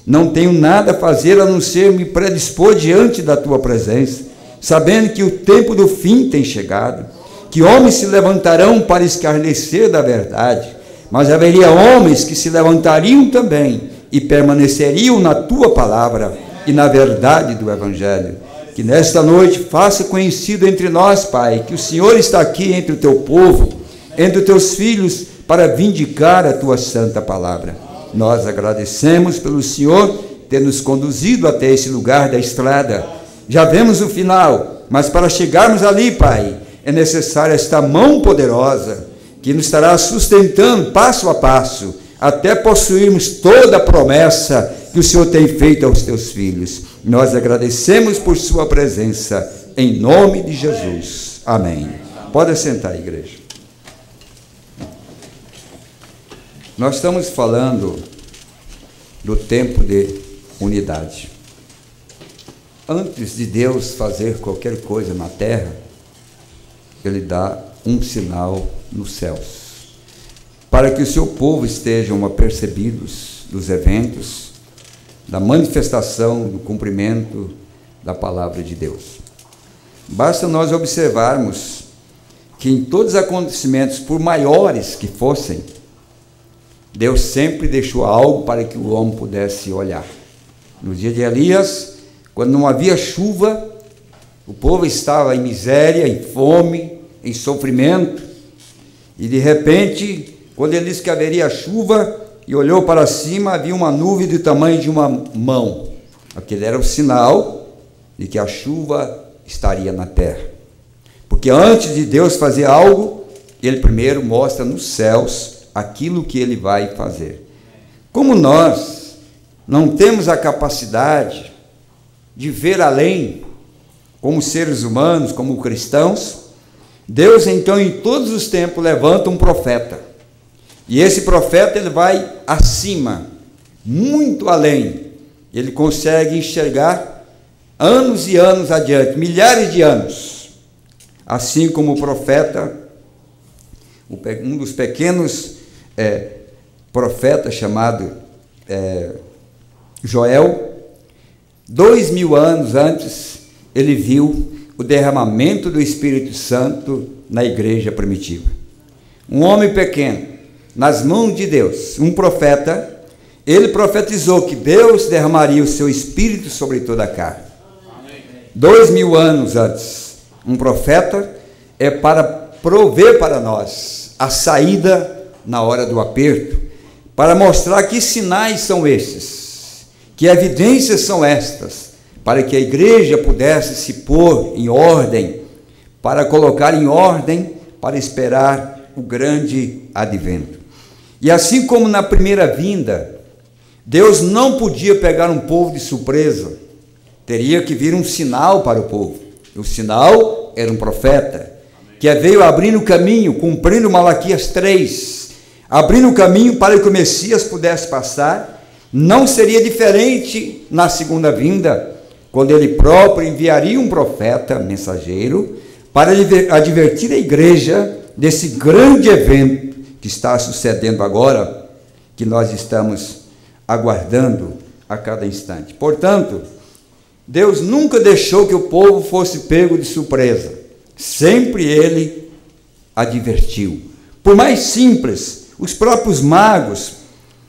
Não tenho nada a fazer a não ser me predispor diante da tua presença, sabendo que o tempo do fim tem chegado, que homens se levantarão para escarnecer da verdade, mas haveria homens que se levantariam também e permaneceriam na tua palavra e na verdade do Evangelho. Que nesta noite faça conhecido entre nós, Pai, que o Senhor está aqui entre o teu povo, entre os teus filhos, para vindicar a tua santa palavra. Nós agradecemos pelo Senhor ter nos conduzido até esse lugar da estrada. Já vemos o final, mas para chegarmos ali, Pai, é necessária esta mão poderosa, que nos estará sustentando passo a passo, até possuirmos toda a promessa que o Senhor tem feito aos teus filhos. Nós agradecemos por sua presença, em nome de Jesus. Amém. Pode sentar, igreja. Nós estamos falando do tempo de unidade. Antes de Deus fazer qualquer coisa na terra, Ele dá um sinal nos céus, para que o seu povo estejam apercebidos dos eventos, da manifestação, do cumprimento da palavra de Deus. Basta nós observarmos que em todos os acontecimentos, por maiores que fossem, Deus sempre deixou algo para que o homem pudesse olhar. No dia de Elias, quando não havia chuva, o povo estava em miséria, em fome, em sofrimento, e de repente, quando ele disse que haveria chuva, e olhou para cima, havia uma nuvem do tamanho de uma mão. Aquele era o sinal de que a chuva estaria na terra. Porque antes de Deus fazer algo, Ele primeiro mostra nos céus aquilo que Ele vai fazer. Como nós não temos a capacidade de ver além, como seres humanos, como cristãos, Deus então em todos os tempos levanta um profeta. E esse profeta ele vai acima, muito além. Ele consegue enxergar anos e anos adiante, milhares de anos. Assim como o profeta, um dos pequenos profetas chamado Joel, 2000 anos antes, ele viu o derramamento do Espírito Santo na igreja primitiva. Um homem pequeno, nas mãos de Deus, um profeta, ele profetizou que Deus derramaria o seu Espírito sobre toda a carne. 2000 anos antes, um profeta é para prover para nós a saída na hora do aperto, para mostrar que sinais são esses, que evidências são estas, para que a igreja pudesse se pôr em ordem, para colocar em ordem, para esperar o grande advento. E assim como na primeira vinda, Deus não podia pegar um povo de surpresa, teria que vir um sinal para o povo. O sinal era um profeta, que veio abrindo o caminho, cumprindo Malaquias 3, abrindo o caminho para que o Messias pudesse passar. Não seria diferente na segunda vinda, quando ele próprio enviaria um profeta, mensageiro, para advertir a igreja desse grande evento que está sucedendo agora, que nós estamos aguardando a cada instante. Portanto, Deus nunca deixou que o povo fosse pego de surpresa. Sempre Ele advertiu. Por mais simples, os próprios magos,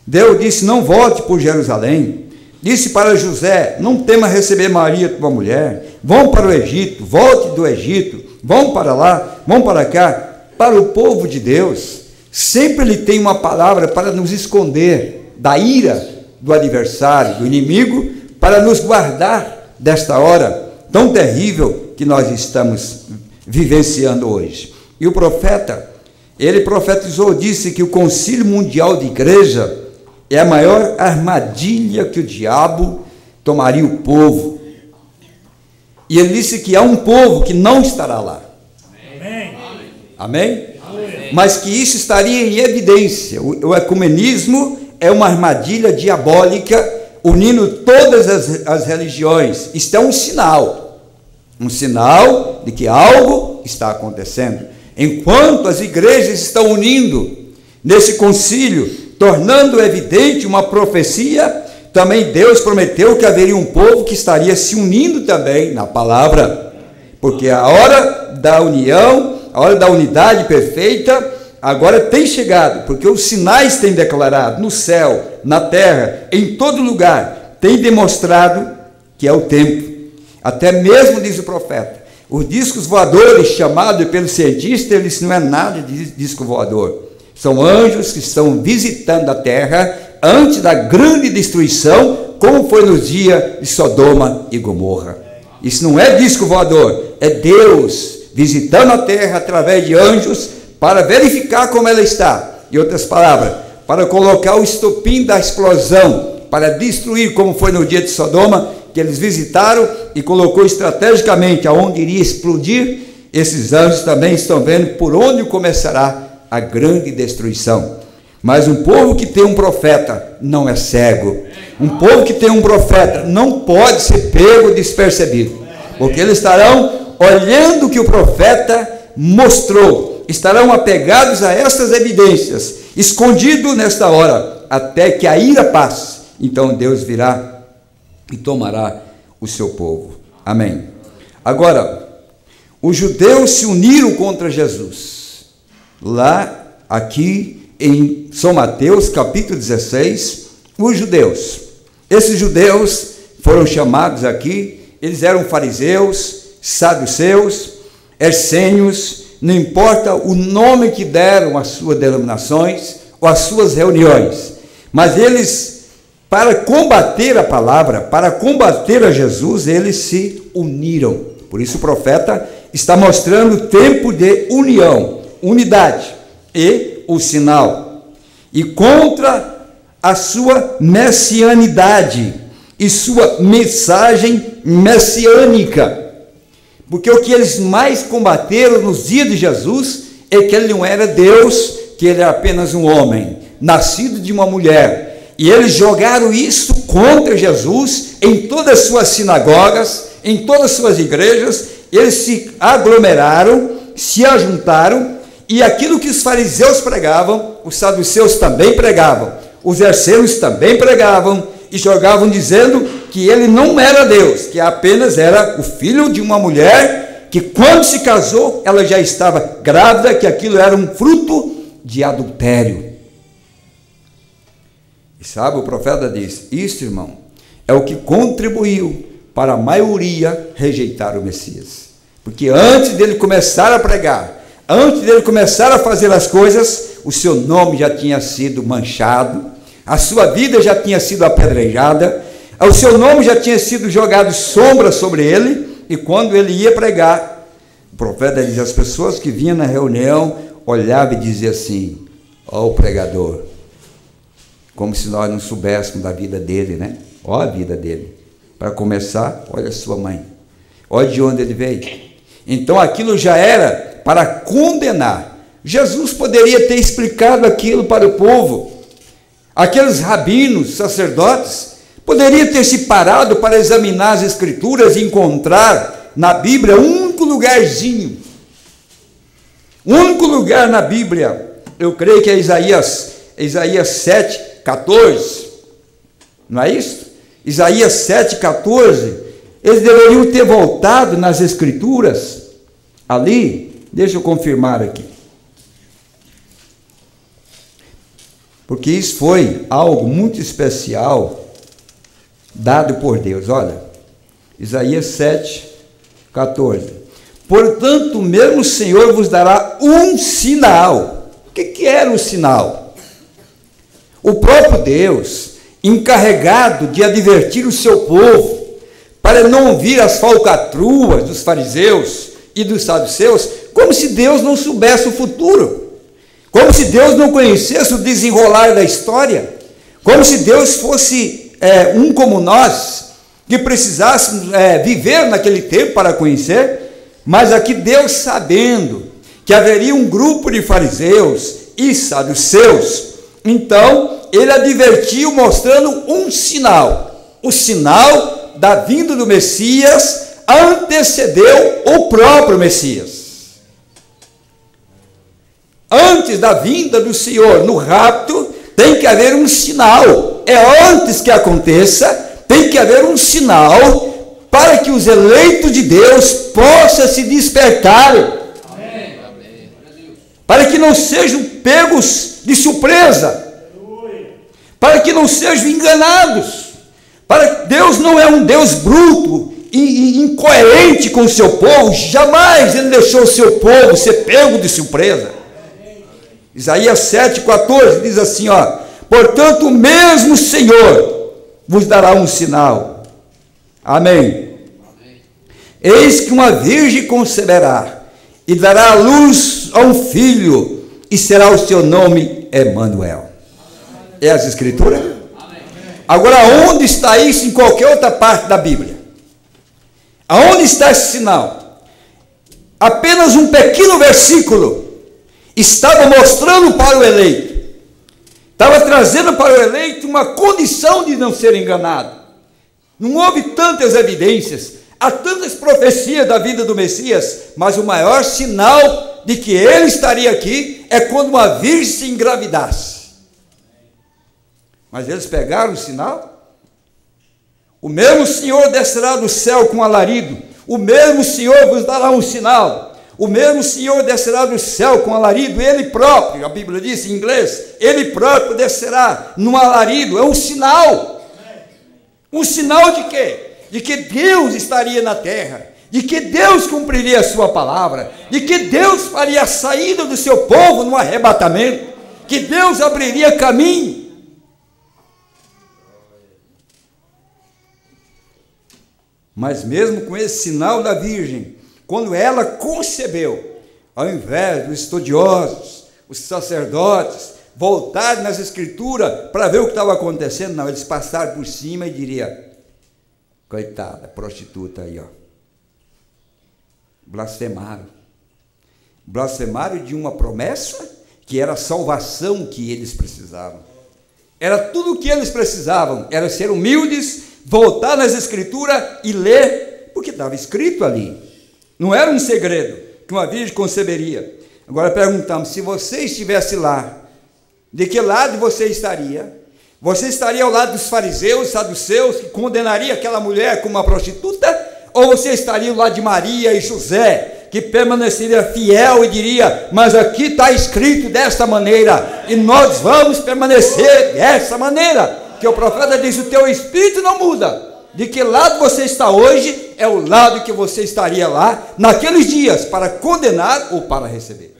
Deus disse, não volte por Jerusalém. Disse para José, não tema receber Maria, tua mulher. Vão para o Egito, volte do Egito. Vão para lá, vão para cá. Para o povo de Deus, sempre Ele tem uma palavra para nos esconder da ira do adversário, do inimigo, para nos guardar desta hora tão terrível que nós estamos vivenciando hoje. E o profeta, ele profetizou, disse que o Concílio Mundial de Igreja é a maior armadilha que o diabo tomaria o povo. E ele disse que há um povo que não estará lá. Amém? Amém? Mas que isso estaria em evidência. O ecumenismo é uma armadilha diabólica unindo todas as religiões. Isto é um sinal de que algo está acontecendo. Enquanto as igrejas estão unindo nesse concílio, tornando evidente uma profecia, também Deus prometeu que haveria um povo que estaria se unindo também na palavra, porque a hora da união, a hora da unidade perfeita, agora tem chegado, porque os sinais têm declarado no céu, na terra, em todo lugar, tem demonstrado que é o tempo. Até mesmo, diz o profeta, os discos voadores chamados pelos cientistas, eles não é nada de disco voador. São anjos que estão visitando a terra antes da grande destruição, como foi nos dias de Sodoma e Gomorra. Isso não é disco voador, é Deus visitando a terra através de anjos para verificar como ela está. Em outras palavras, para colocar o estopim da explosão, para destruir, como foi no dia de Sodoma, que eles visitaram e colocou estrategicamente aonde iria explodir. Esses anjos também estão vendo por onde começará a grande destruição. Mas um povo que tem um profeta não é cego. Um povo que tem um profeta não pode ser pego despercebido, porque eles estarão olhando o que o profeta mostrou, estarão apegados a estas evidências, escondidos nesta hora, até que a ira passe. Então Deus virá e tomará o seu povo. Amém. Agora, os judeus se uniram contra Jesus. Lá, aqui em São Mateus, capítulo 16, os judeus. Esses judeus foram chamados aqui, eles eram fariseus, saduceus, essênios, não importa o nome que deram às suas denominações ou às suas reuniões, mas eles, para combater a palavra, para combater a Jesus, eles se uniram. Por isso o profeta está mostrando o tempo de união, unidade e o sinal, e contra a sua messianidade e sua mensagem messiânica. Porque o que eles mais combateram nos dias de Jesus é que ele não era Deus, que ele era apenas um homem, nascido de uma mulher. E eles jogaram isso contra Jesus em todas as suas sinagogas, em todas as suas igrejas. Eles se aglomeraram, se ajuntaram, e aquilo que os fariseus pregavam, os saduceus também pregavam, os essênios também pregavam, e jogavam dizendo que ele não era Deus, que apenas era o filho de uma mulher, que quando se casou, ela já estava grávida, que aquilo era um fruto de adultério. E sabe, o profeta diz, isso, irmão, é o que contribuiu para a maioria rejeitar o Messias. Porque antes dele começar a pregar, antes dele começar a fazer as coisas, o seu nome já tinha sido manchado, a sua vida já tinha sido apedrejada, o seu nome já tinha sido jogado sombra sobre ele, e quando ele ia pregar, o profeta dizia, as pessoas que vinham na reunião olhavam e diziam assim, ó o pregador, como se nós não soubéssemos da vida dele, né? Ó a vida dele. Para começar, olha a sua mãe, olha de onde ele veio. Então aquilo já era para condenar. Jesus poderia ter explicado aquilo para o povo. Aqueles rabinos, sacerdotes, poderiam ter se parado para examinar as escrituras e encontrar na Bíblia um único lugarzinho. Um único lugar na Bíblia, eu creio que é Isaías 7,14, não é isso? Isaías 7,14, eles deveriam ter voltado nas escrituras, ali, deixa eu confirmar aqui, porque isso foi algo muito especial, dado por Deus. Olha, Isaías 7,14, portanto, mesmo o Senhor vos dará um sinal. O que era um sinal? O próprio Deus, encarregado de advertir o seu povo, para não ouvir as falcatruas dos fariseus e dos saduceus, como se Deus não soubesse o futuro, como se Deus não conhecesse o desenrolar da história, como se Deus fosse um como nós, que precisássemos viver naquele tempo para conhecer, mas aqui Deus, sabendo que haveria um grupo de fariseus e saduceus, então ele advertiu mostrando um sinal. O sinal da vinda do Messias antecedeu o próprio Messias. Antes da vinda do Senhor no rapto, tem que haver um sinal. É antes que aconteça, tem que haver um sinal para que os eleitos de Deus possam se despertarem. Amém. Para que não sejam pegos de surpresa, para que não sejam enganados. Deus não é um Deus bruto e incoerente com o seu povo, jamais ele deixou o seu povo ser pego de surpresa. Isaías 7,14 diz assim, ó, portanto, o mesmo Senhor vos dará um sinal. Amém. Eis que uma virgem conceberá e dará à luz a um filho, e será o seu nome Emanuel. É as escrituras? Agora, onde está isso em qualquer outra parte da Bíblia? Aonde está esse sinal? Apenas um pequeno versículo estava mostrando para o eleito, estava trazendo para o eleito uma condição de não ser enganado. Não houve tantas evidências, há tantas profecias da vida do Messias, mas o maior sinal de que ele estaria aqui é quando uma virgem se engravidasse. Mas eles pegaram o sinal. O mesmo Senhor descerá do céu com alarido, o mesmo Senhor vos dará um sinal. O mesmo Senhor descerá do céu com alarido, ele próprio, a Bíblia diz em inglês, ele próprio descerá num alarido, é um sinal. Um sinal de quê? De que Deus estaria na terra, de que Deus cumpriria a sua palavra, de que Deus faria a saída do seu povo no arrebatamento, que Deus abriria caminho. Mas mesmo com esse sinal da Virgem, quando ela concebeu, ao invés dos estudiosos, os sacerdotes, voltarem nas escrituras para ver o que estava acontecendo, não, eles passaram por cima e diriam, coitada, prostituta aí, ó. Blasfemaram de uma promessa que era a salvação que eles precisavam. Era tudo o que eles precisavam, era ser humildes, voltar nas escrituras e ler, porque estava escrito ali. Não era um segredo que uma virgem conceberia. Agora perguntamos, se você estivesse lá, de que lado você estaria? Você estaria ao lado dos fariseus, saduceus, que condenaria aquela mulher como uma prostituta? Ou você estaria ao lado de Maria e José, que permaneceria fiel e diria, mas aqui está escrito desta maneira, e nós vamos permanecer dessa maneira, que o profeta diz, o teu espírito não muda. De que lado você está hoje, é o lado que você estaria lá, naqueles dias, para condenar ou para receber.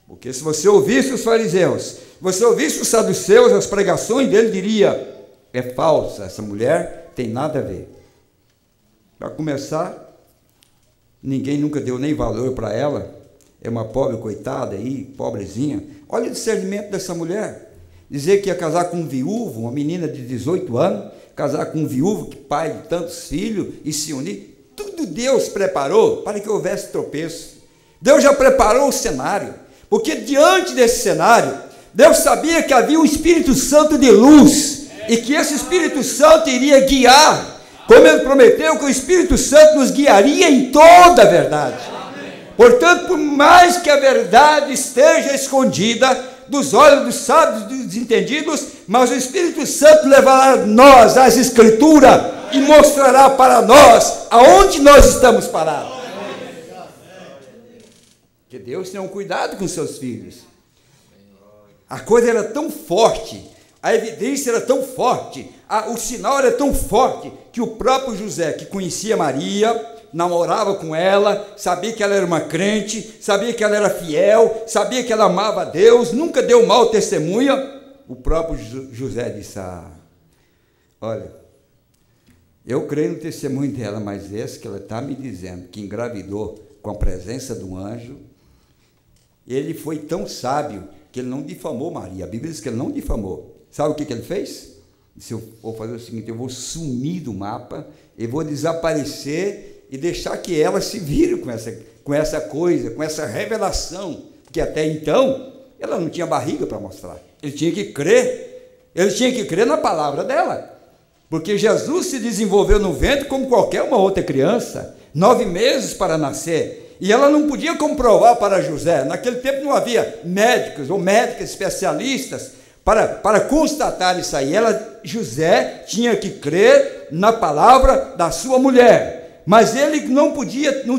Porque se você ouvisse os fariseus, você ouvisse os saduceus, as pregações dele, diria, é falsa, essa mulher tem nada a ver. Para começar, ninguém nunca deu nem valor para ela, é uma pobre coitada aí, pobrezinha. Olha o discernimento dessa mulher. Dizer que ia casar com um viúvo, uma menina de 18 anos, casar com um viúvo, que pai de tantos filhos, e se unir. Tudo Deus preparou para que houvesse tropeço. Deus já preparou o cenário, porque diante desse cenário, Deus sabia que havia um Espírito Santo de luz, e que esse Espírito Santo iria guiar, como Ele prometeu que o Espírito Santo nos guiaria em toda a verdade. Portanto, por mais que a verdade esteja escondida dos olhos dos sábios, dos entendidos, mas o Espírito Santo levará nós às Escrituras e mostrará para nós aonde nós estamos parados. Que Deus tenha um cuidado com seus filhos. A coisa era tão forte, a evidência era tão forte, o sinal era tão forte, que o próprio José, que conhecia Maria, namorava com ela, sabia que ela era uma crente, sabia que ela era fiel, sabia que ela amava a Deus, nunca deu mau testemunha. O próprio José disse, olha, eu creio no testemunho dela, mas esse que ela está me dizendo, que engravidou com a presença do anjo, ele foi tão sábio, que ele não difamou Maria. A Bíblia diz que ele não difamou. Sabe o que ele fez? Disse, eu vou fazer o seguinte, eu vou sumir do mapa, eu vou desaparecer e deixar que ela se vire com essa coisa, com essa revelação, porque até então ela não tinha barriga para mostrar. Ele tinha que crer na palavra dela, porque Jesus se desenvolveu no ventre como qualquer uma outra criança, 9 meses para nascer, e ela não podia comprovar para José. Naquele tempo não havia médicos ou médicas especialistas para constatar isso aí. José tinha que crer na palavra da sua mulher. Mas ele não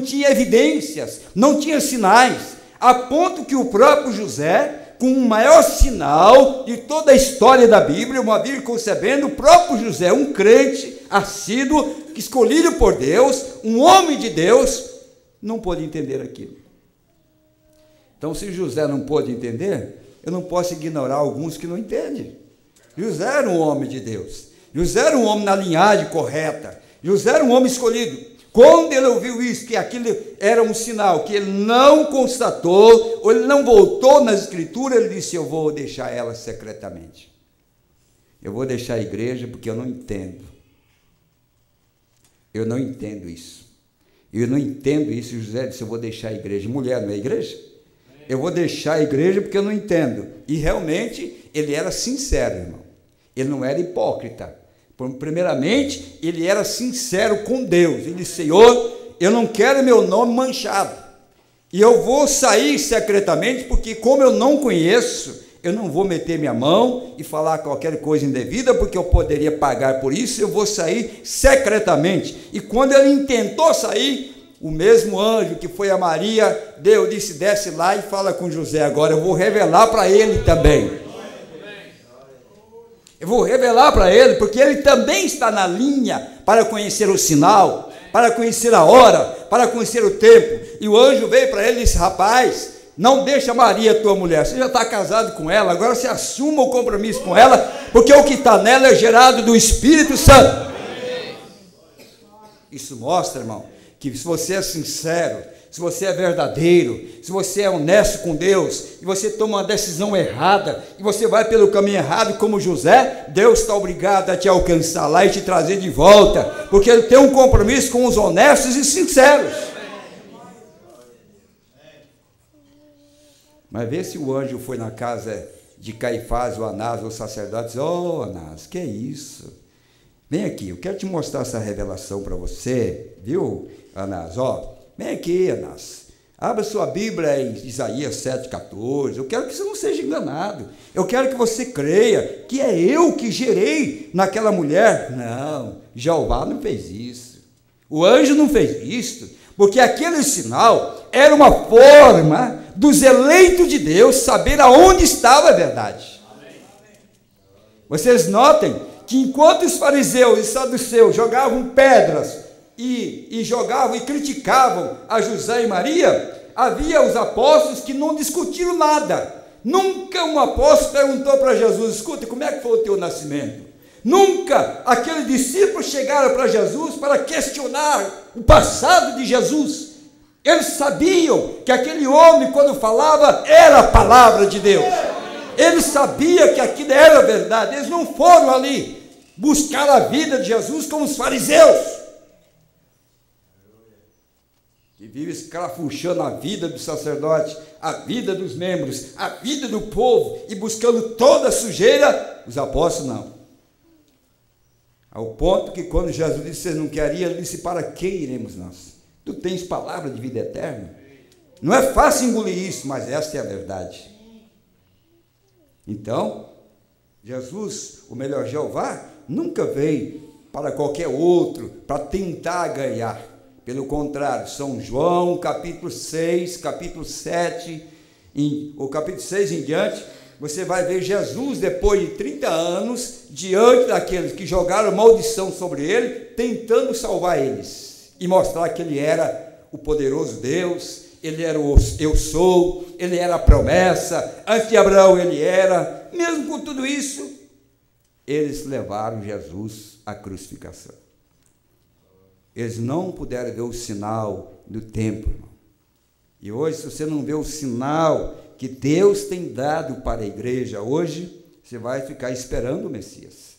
tinha evidências, não tinha sinais, a ponto que o próprio José, com o maior sinal de toda a história da Bíblia, uma Bíblia concebendo, o próprio José, um crente assíduo, escolhido por Deus, um homem de Deus, não pôde entender aquilo. Então, se José não pôde entender, eu não posso ignorar alguns que não entendem. José era um homem de Deus, José era um homem na linhagem correta, José era um homem escolhido. Quando ele ouviu isso, que aquilo era um sinal, que ele não constatou, ou ele não voltou nas escrituras, ele disse, eu vou deixar ela secretamente. Eu vou deixar a igreja porque eu não entendo. Eu não entendo isso. Eu não entendo isso. José disse, eu vou deixar a igreja. Mulher não é igreja? Eu vou deixar a igreja porque eu não entendo. E realmente, ele era sincero, irmão. Ele não era hipócrita. Primeiramente, ele era sincero com Deus. Ele disse, Senhor, eu não quero meu nome manchado. E eu vou sair secretamente, porque como eu não conheço, Eu não vou meter minha mão e falar qualquer coisa indevida, porque eu poderia pagar por isso, eu vou sair secretamente. E quando ele intentou sair, o mesmo anjo que foi a Maria, Deus disse, desce lá e fala com José, agora eu vou revelar para ele também. Eu vou revelar para ele, porque ele também está na linha para conhecer o sinal, para conhecer a hora, para conhecer o tempo. E o anjo veio para ele e disse, rapaz, não deixa Maria, tua mulher, você já está casado com ela, agora você assuma o compromisso com ela, porque o que está nela é gerado do Espírito Santo. Isso mostra, irmão, que se você é sincero, se você é verdadeiro, se você é honesto com Deus, e você toma uma decisão errada, e você vai pelo caminho errado como José, Deus está obrigado a te alcançar lá e te trazer de volta, porque Ele tem um compromisso com os honestos e sinceros. Mas vê se o anjo foi na casa de Caifás, o Anás, o sacerdote, e disse, Anás, que é isso? Vem aqui, eu quero te mostrar essa revelação para você, viu, Anás? Vem aqui, Anás, abra sua Bíblia em Isaías 7,14, eu quero que você não seja enganado, eu quero que você creia que é eu que gerei naquela mulher. Não, Jeová não fez isso, o anjo não fez isso, porque aquele sinal era uma forma dos eleitos de Deus saber aonde estava a verdade. Vocês notem que enquanto os fariseus e saduceus jogavam pedras e jogavam e criticavam a José e Maria, havia os apóstolos que não discutiram nada. Nunca um apóstolo perguntou para Jesus, escuta, como é que foi o teu nascimento? Nunca aqueles discípulos chegaram para Jesus para questionar o passado de Jesus. Eles sabiam que aquele homem, quando falava, era a palavra de Deus. Eles sabiam que aquilo era verdade. Eles não foram ali buscar a vida de Jesus como os fariseus, que vivem escrafuchando a vida do sacerdote, a vida dos membros, a vida do povo, e buscando toda a sujeira. Os apóstolos não. Ao ponto que quando Jesus disse, vocês não queriam, ele disse, para quem iremos nós? Tu tens palavra de vida eterna? Não é fácil engolir isso, mas esta é a verdade. Então, Jesus, o melhor Jeová, nunca veio para qualquer outro, para tentar ganhar. Pelo contrário, São João, capítulo 6, capítulo 7, o capítulo 6 em diante, você vai ver Jesus, depois de 30 anos, diante daqueles que jogaram maldição sobre ele, tentando salvar eles. E mostrar que ele era o poderoso Deus, ele era o eu sou, ele era a promessa, antes de Abraão ele era. Mesmo com tudo isso, eles levaram Jesus à crucificação. Eles não puderam ver o sinal do tempo, irmão. E hoje, se você não vê o sinal que Deus tem dado para a igreja hoje, você vai ficar esperando o Messias.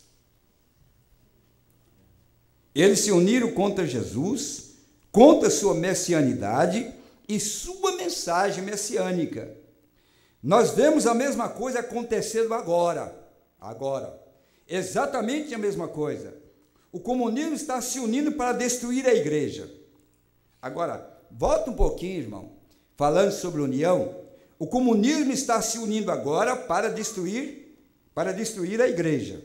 Eles se uniram contra Jesus, contra sua messianidade e sua mensagem messiânica. Nós vemos a mesma coisa acontecendo agora, exatamente a mesma coisa. O comunismo está se unindo para destruir a igreja. Agora, volta um pouquinho, irmão, falando sobre união. O comunismo está se unindo agora para destruir a igreja.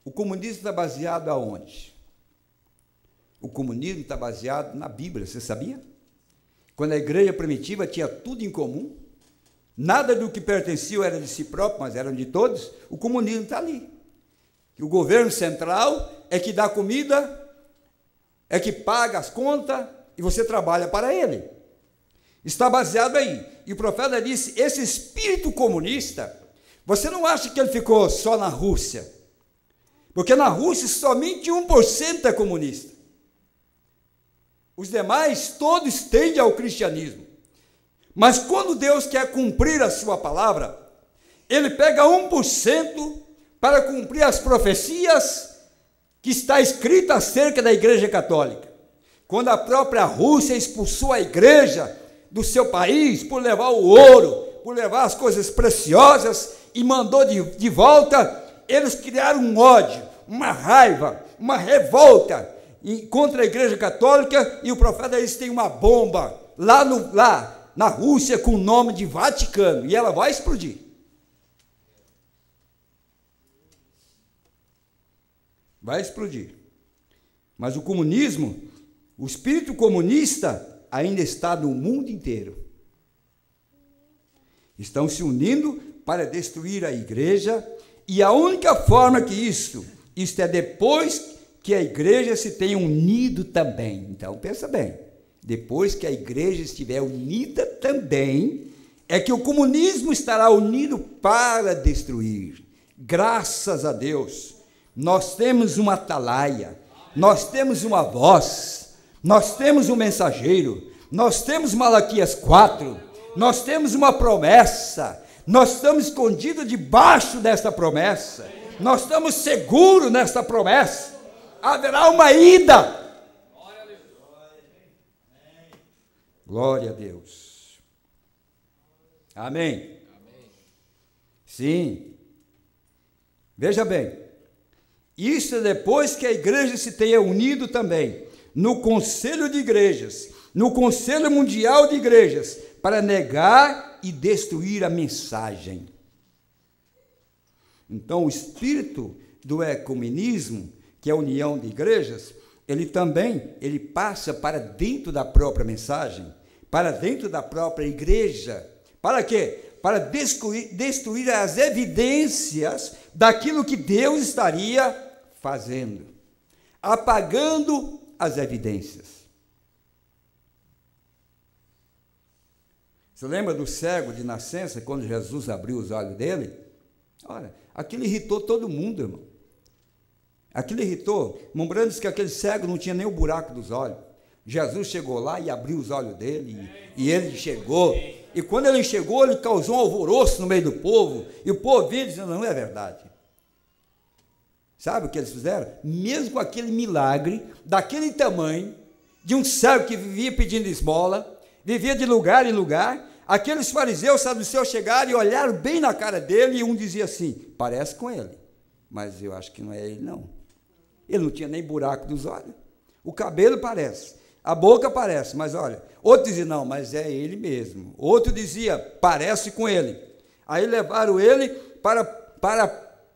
O comunismo está baseado aonde? O comunismo está baseado na Bíblia, você sabia? Quando a igreja primitiva tinha tudo em comum, nada do que pertencia era de si próprio, mas eram de todos, o comunismo está ali. E o governo central é que dá comida, é que paga as contas, e você trabalha para ele. Está baseado aí. E o profeta disse, esse espírito comunista, você não acha que ele ficou só na Rússia? Porque na Rússia somente 1% é comunista. Os demais todos tendem ao cristianismo. Mas quando Deus quer cumprir a sua palavra, ele pega 1% para cumprir as profecias que está escrita acerca da Igreja Católica. Quando a própria Rússia expulsou a igreja do seu país por levar o ouro, por levar as coisas preciosas e mandou de volta, eles criaram um ódio, uma raiva, uma revolta contra a Igreja Católica, e o profeta disse, tem uma bomba lá na Rússia com o nome de Vaticano, e ela vai explodir. Vai explodir. Mas o comunismo, o espírito comunista ainda está no mundo inteiro. Estão se unindo para destruir a igreja, e a única forma que isto é depois que a igreja se tenha unido também. Então, pensa bem, depois que a igreja estiver unida também, é que o comunismo estará unido para destruir. Graças a Deus, nós temos uma atalaia, nós temos uma voz, nós temos um mensageiro, nós temos Malaquias 4, nós temos uma promessa, nós estamos escondidos debaixo desta promessa, nós estamos seguros nesta promessa. Haverá uma ida. Glória a Deus. Amém. Sim. Veja bem, isso é depois que a igreja se tenha unido também no Conselho de Igrejas, no Conselho Mundial de Igrejas, para negar e destruir a mensagem. Então, o espírito do ecumenismo, que é a união de igrejas, ele passa para dentro da própria mensagem, para dentro da própria igreja. Para quê? Para destruir as evidências daquilo que Deus estaria fazendo, apagando as evidências. Você lembra do cego de nascença, quando Jesus abriu os olhos dele? Olha, aquilo irritou todo mundo, irmão. Aquilo irritou. Lembrando-se que aquele cego não tinha nem o buraco dos olhos. Jesus chegou lá e abriu os olhos dele, e ele chegou. E quando ele chegou, ele causou um alvoroço no meio do povo, e o povo vinha dizendo, não é verdade. Sabe o que eles fizeram? Mesmo com aquele milagre, daquele tamanho, de um cego que vivia pedindo esmola, vivia de lugar em lugar, aqueles fariseus, saduceus chegaram e olharam bem na cara dele, e um dizia assim, parece com ele, mas eu acho que não é ele não. Ele não tinha nem buraco dos olhos, o cabelo parece, a boca parece, mas olha, outro dizia, não, mas é ele mesmo. Outro dizia, parece com ele. Aí levaram ele para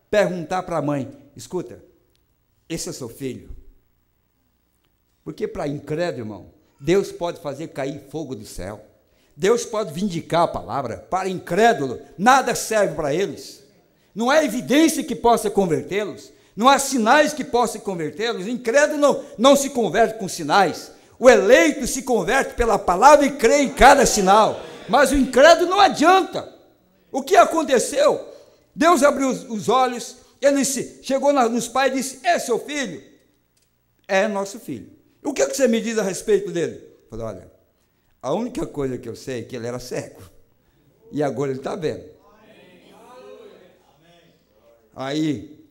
perguntar para a mãe, escuta, esse é seu filho? Porque para incrédulo, irmão, Deus pode fazer cair fogo do céu. Deus pode vindicar a palavra. Para incrédulo, nada serve para eles. Não há evidência que possa convertê-los. Não há sinais que possam convertê-los. Incrédulo não se converte com sinais. O eleito se converte pela palavra e crê em cada sinal. Mas o incrédulo não adianta. O que aconteceu? Deus abriu os olhos, ele chegou nos pais e disse, é seu filho? É nosso filho. O que você me diz a respeito dele? Eu falei, olha, a única coisa que eu sei é que ele era cego. E agora ele está vendo. Aí,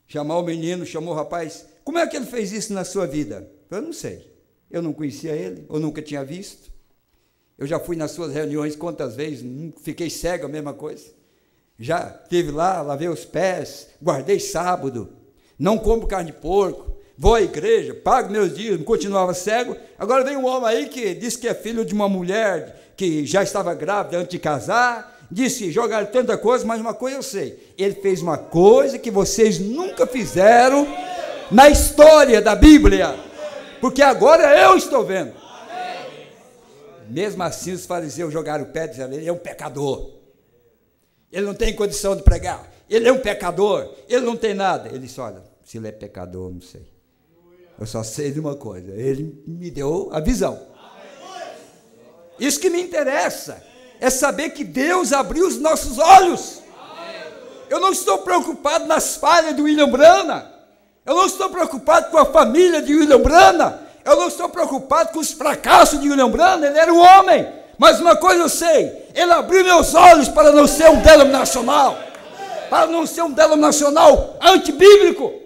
chamou o menino, chamou o rapaz. Como é que ele fez isso na sua vida? Eu não sei. Eu não conhecia ele, eu nunca tinha visto. Eu já fui nas suas reuniões quantas vezes, fiquei cego, a mesma coisa. Já estive lá, lavei os pés, guardei sábado, não como carne de porco, vou à igreja, pago meus dízimos, continuava cego. Agora vem um homem aí que diz que é filho de uma mulher que já estava grávida antes de casar, disse, jogaram tanta coisa, mas uma coisa eu sei, ele fez uma coisa que vocês nunca fizeram na história da Bíblia, porque agora eu estou vendo. Mesmo assim os fariseus jogaram o pé, dizendo, ele é um pecador, ele não tem condição de pregar, ele é um pecador, ele não tem nada. Ele disse, olha, se ele é pecador, eu não sei. Eu só sei de uma coisa, ele me deu a visão. Isso que me interessa, é saber que Deus abriu os nossos olhos. Eu não estou preocupado nas falhas de William Branham, eu não estou preocupado com a família de William Branham, eu não estou preocupado com os fracassos de William Branham, ele era um homem, mas uma coisa eu sei, ele abriu meus olhos para não ser um denominacional, para não ser um denominacional antibíblico.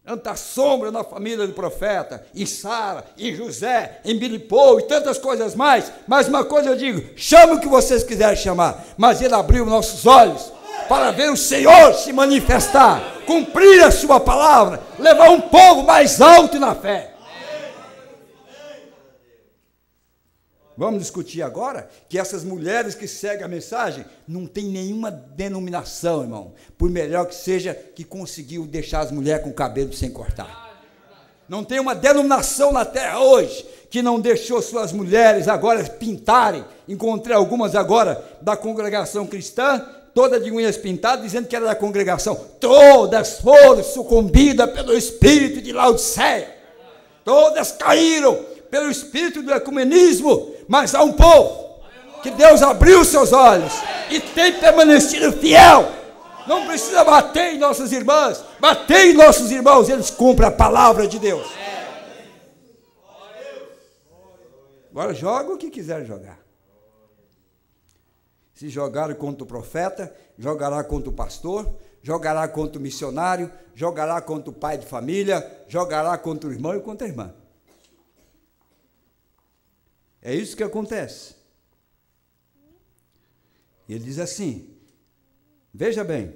Tanta sombra na família do profeta, em Sara, em José, em Bilipou e tantas coisas mais, mas uma coisa eu digo, chame o que vocês quiserem chamar, mas ele abriu nossos olhos para ver o Senhor se manifestar, cumprir a sua palavra, levar um povo mais alto na fé. Vamos discutir agora que essas mulheres que seguem a mensagem não tem nenhuma denominação, irmão, por melhor que seja, que conseguiu deixar as mulheres com o cabelo sem cortar. Não tem uma denominação na terra hoje que não deixou suas mulheres agora pintarem. Encontrei algumas agora da congregação cristã, toda de unhas pintadas, dizendo que era da congregação. Todas foram sucumbidas pelo espírito de Laodiceia. Todas caíram pelo espírito do ecumenismo, mas há um povo que Deus abriu seus olhos e tem permanecido fiel. Não precisa bater em nossas irmãs, bater em nossos irmãos, eles cumprem a palavra de Deus. Agora joga o que quiser jogar. Se jogaram contra o profeta, jogará contra o pastor, jogará contra o missionário, jogará contra o pai de família, jogará contra o irmão e contra a irmã. É isso que acontece. Ele diz assim, veja bem,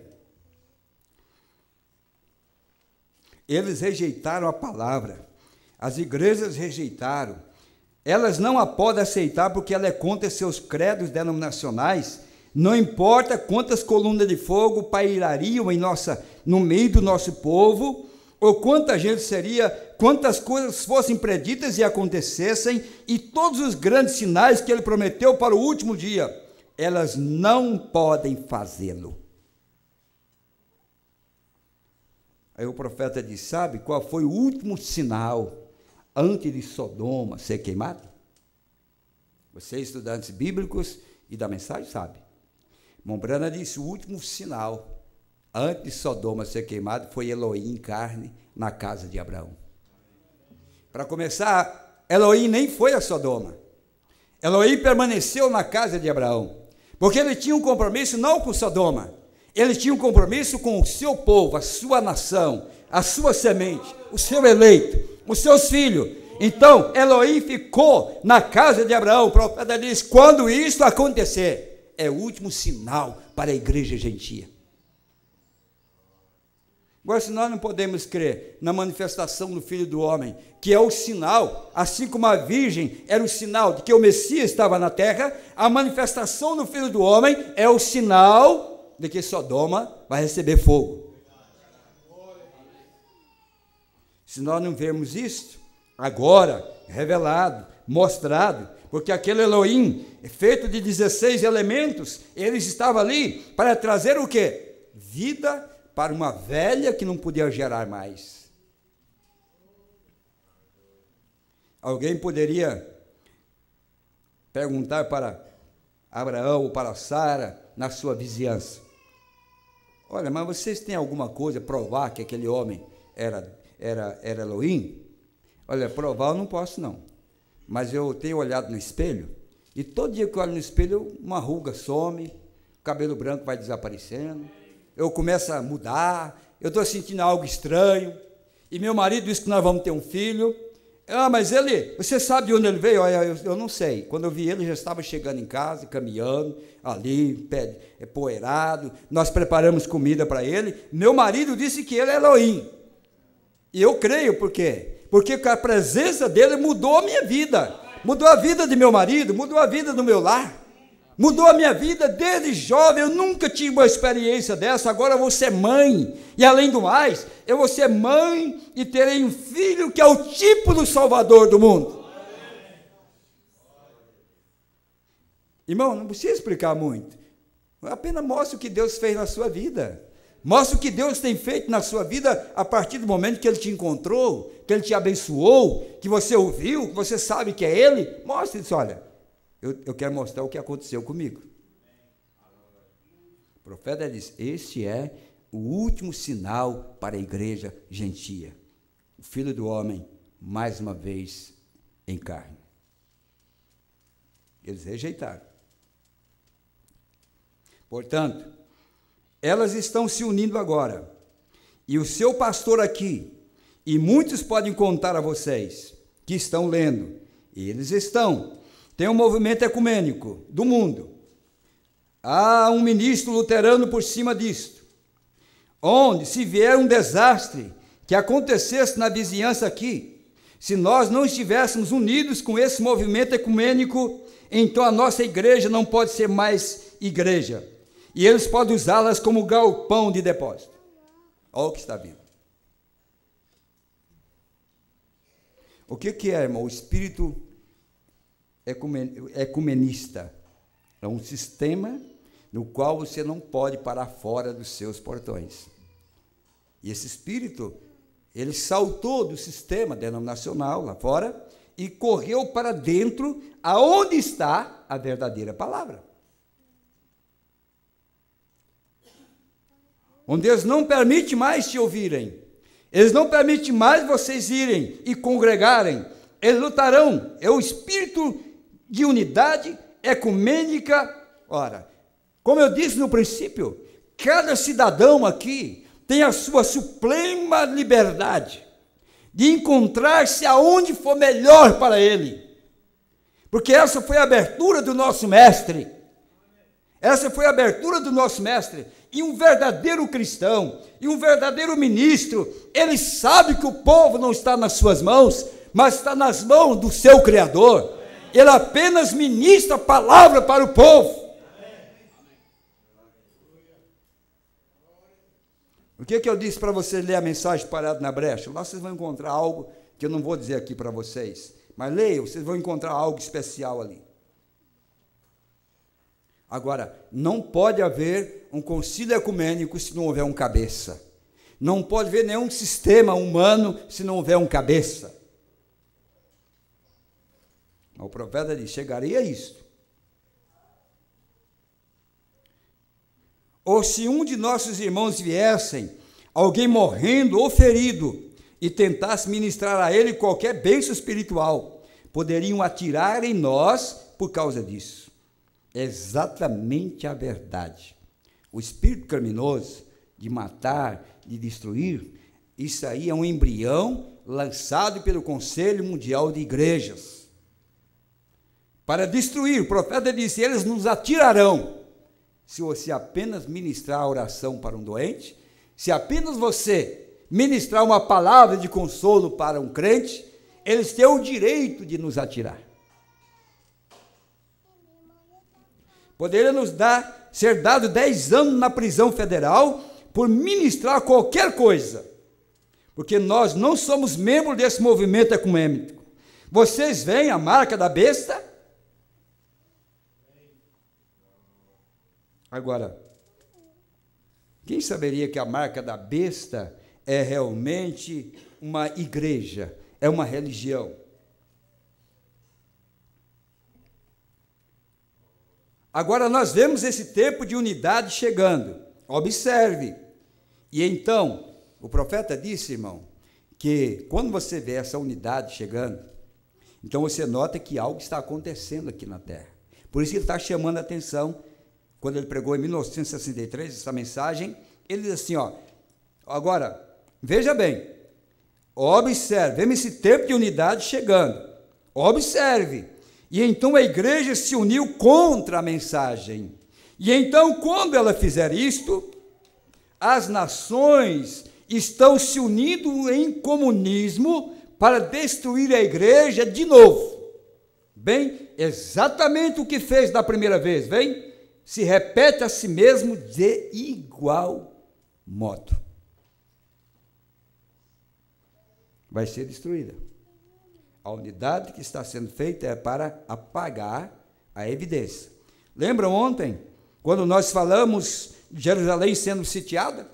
eles rejeitaram a palavra, as igrejas rejeitaram, elas não a podem aceitar porque ela é contra seus credos denominacionais, não importa quantas colunas de fogo pairariam no meio do nosso povo, ou quanta gente seria, quantas coisas fossem preditas e acontecessem, e todos os grandes sinais que ele prometeu para o último dia, elas não podem fazê-lo. Aí o profeta diz, sabe qual foi o último sinal antes de Sodoma ser queimado? Vocês, estudantes bíblicos e da mensagem, sabem. Mombrana disse, o último sinal antes de Sodoma ser queimado foi Elohim em carne na casa de Abraão. Para começar, Elohim nem foi a Sodoma. Elohim permaneceu na casa de Abraão, porque ele tinha um compromisso não com Sodoma, ele tinha um compromisso com o seu povo, a sua nação, a sua semente, o seu eleito, os seus filhos. Então, Elohim ficou na casa de Abraão. O profeta diz, quando isso acontecer, é o último sinal para a igreja gentia. Agora, se nós não podemos crer na manifestação do Filho do Homem, que é o sinal, assim como a Virgem era o sinal de que o Messias estava na terra, a manifestação do Filho do Homem é o sinal de que Sodoma vai receber fogo. Se nós não vermos isso, agora, revelado, mostrado, porque aquele Elohim, feito de 16 elementos, eles estavam ali para trazer o quê? Vida para uma velha que não podia gerar mais. Alguém poderia perguntar para Abraão ou para Sara, na sua vizinhança, olha, mas vocês têm alguma coisa a provar que aquele homem era Elohim? Olha, provar eu não posso não, mas eu tenho olhado no espelho, e todo dia que eu olho no espelho, uma ruga some, o cabelo branco vai desaparecendo, eu começo a mudar, eu estou sentindo algo estranho, e meu marido disse que nós vamos ter um filho. Mas ele, você sabe de onde ele veio? Eu não sei. Quando eu vi ele, já estava chegando em casa, caminhando, ali, pé poeirado, nós preparamos comida para ele. Meu marido disse que ele é Elohim. E eu creio, por quê? Porque a presença dele mudou a minha vida, mudou a vida de meu marido, mudou a vida do meu lar, mudou a minha vida desde jovem. Eu nunca tive uma experiência dessa. Agora eu vou ser mãe, e além do mais, eu vou ser mãe e terei um filho que é o tipo do Salvador do mundo. Irmão, não precisa explicar muito, apenas mostra o que Deus fez na sua vida, mostra o que Deus tem feito na sua vida a partir do momento que Ele te encontrou, que Ele te abençoou, que você ouviu, que você sabe que é Ele. Mostra isso, olha, eu quero mostrar o que aconteceu comigo. O profeta diz, este é o último sinal para a igreja gentia. O Filho do Homem, mais uma vez, em carne. Eles rejeitaram. Portanto, elas estão se unindo agora. E o seu pastor aqui, e muitos podem contar a vocês, que estão lendo, eles estão. Tem um movimento ecumênico do mundo. Há um ministro luterano por cima disto, onde, se vier um desastre que acontecesse na vizinhança aqui, Se nós não estivéssemos unidos com esse movimento ecumênico, então a nossa igreja não pode ser mais igreja. E eles podem usá-las como galpão de depósito. Olha o que está vindo. O que é, irmão? O espírito ecumenista. É um sistema no qual você não pode parar fora dos seus portões. E esse espírito, ele saltou do sistema denominacional lá fora e correu para dentro, aonde está a verdadeira palavra. Onde Deus não permite mais te ouvirem, eles não permitem mais vocês irem e congregarem, eles lutarão, é o espírito de unidade ecumênica. Ora, como eu disse no princípio, cada cidadão aqui tem a sua suprema liberdade de encontrar-se aonde for melhor para ele, porque essa foi a abertura do nosso mestre, essa foi a abertura do nosso mestre. E um verdadeiro cristão, e um verdadeiro ministro, ele sabe que o povo não está nas suas mãos, mas está nas mãos do seu Criador. Ele apenas ministra a palavra para o povo. O que eu disse para vocês ler a mensagem Parado na Brecha? Lá vocês vão encontrar algo que eu não vou dizer aqui para vocês, mas leiam, vocês vão encontrar algo especial ali. Agora, não pode haver um concílio ecumênico se não houver um cabeça. Não pode haver nenhum sistema humano se não houver um cabeça. O profeta diz, chegaria a isto. Ou se um de nossos irmãos viessem, alguém morrendo ou ferido, e tentasse ministrar a ele qualquer bênção espiritual, poderiam atirar em nós por causa disso. É exatamente a verdade. O espírito criminoso de matar, de destruir, isso aí é um embrião lançado pelo Conselho Mundial de Igrejas. Para destruir, o profeta disse, eles nos atirarão. Se você apenas ministrar a oração para um doente, se apenas você ministrar uma palavra de consolo para um crente, eles têm o direito de nos atirar. Poderia nos ser dado 10 anos na prisão federal por ministrar qualquer coisa, porque nós não somos membros desse movimento ecumênico. Vocês veem a marca da besta? Agora, quem saberia que a marca da besta é realmente uma igreja, é uma religião? Agora nós vemos esse tempo de unidade chegando. Observe. E então, o profeta disse, irmão, que quando você vê essa unidade chegando, então você nota que algo está acontecendo aqui na terra. Por isso que ele está chamando a atenção, quando ele pregou em 1963 essa mensagem, ele diz assim, agora, veja bem, observe, vemos esse tempo de unidade chegando, observe. E então a igreja se uniu contra a mensagem. E então, quando ela fizer isto, as nações estão se unindo em comunismo para destruir a igreja de novo. Bem, exatamente o que fez da primeira vez, bem, se repete a si mesmo de igual modo. Vai ser destruída. A unidade que está sendo feita é para apagar a evidência. Lembram ontem, quando nós falamos de Jerusalém sendo sitiada?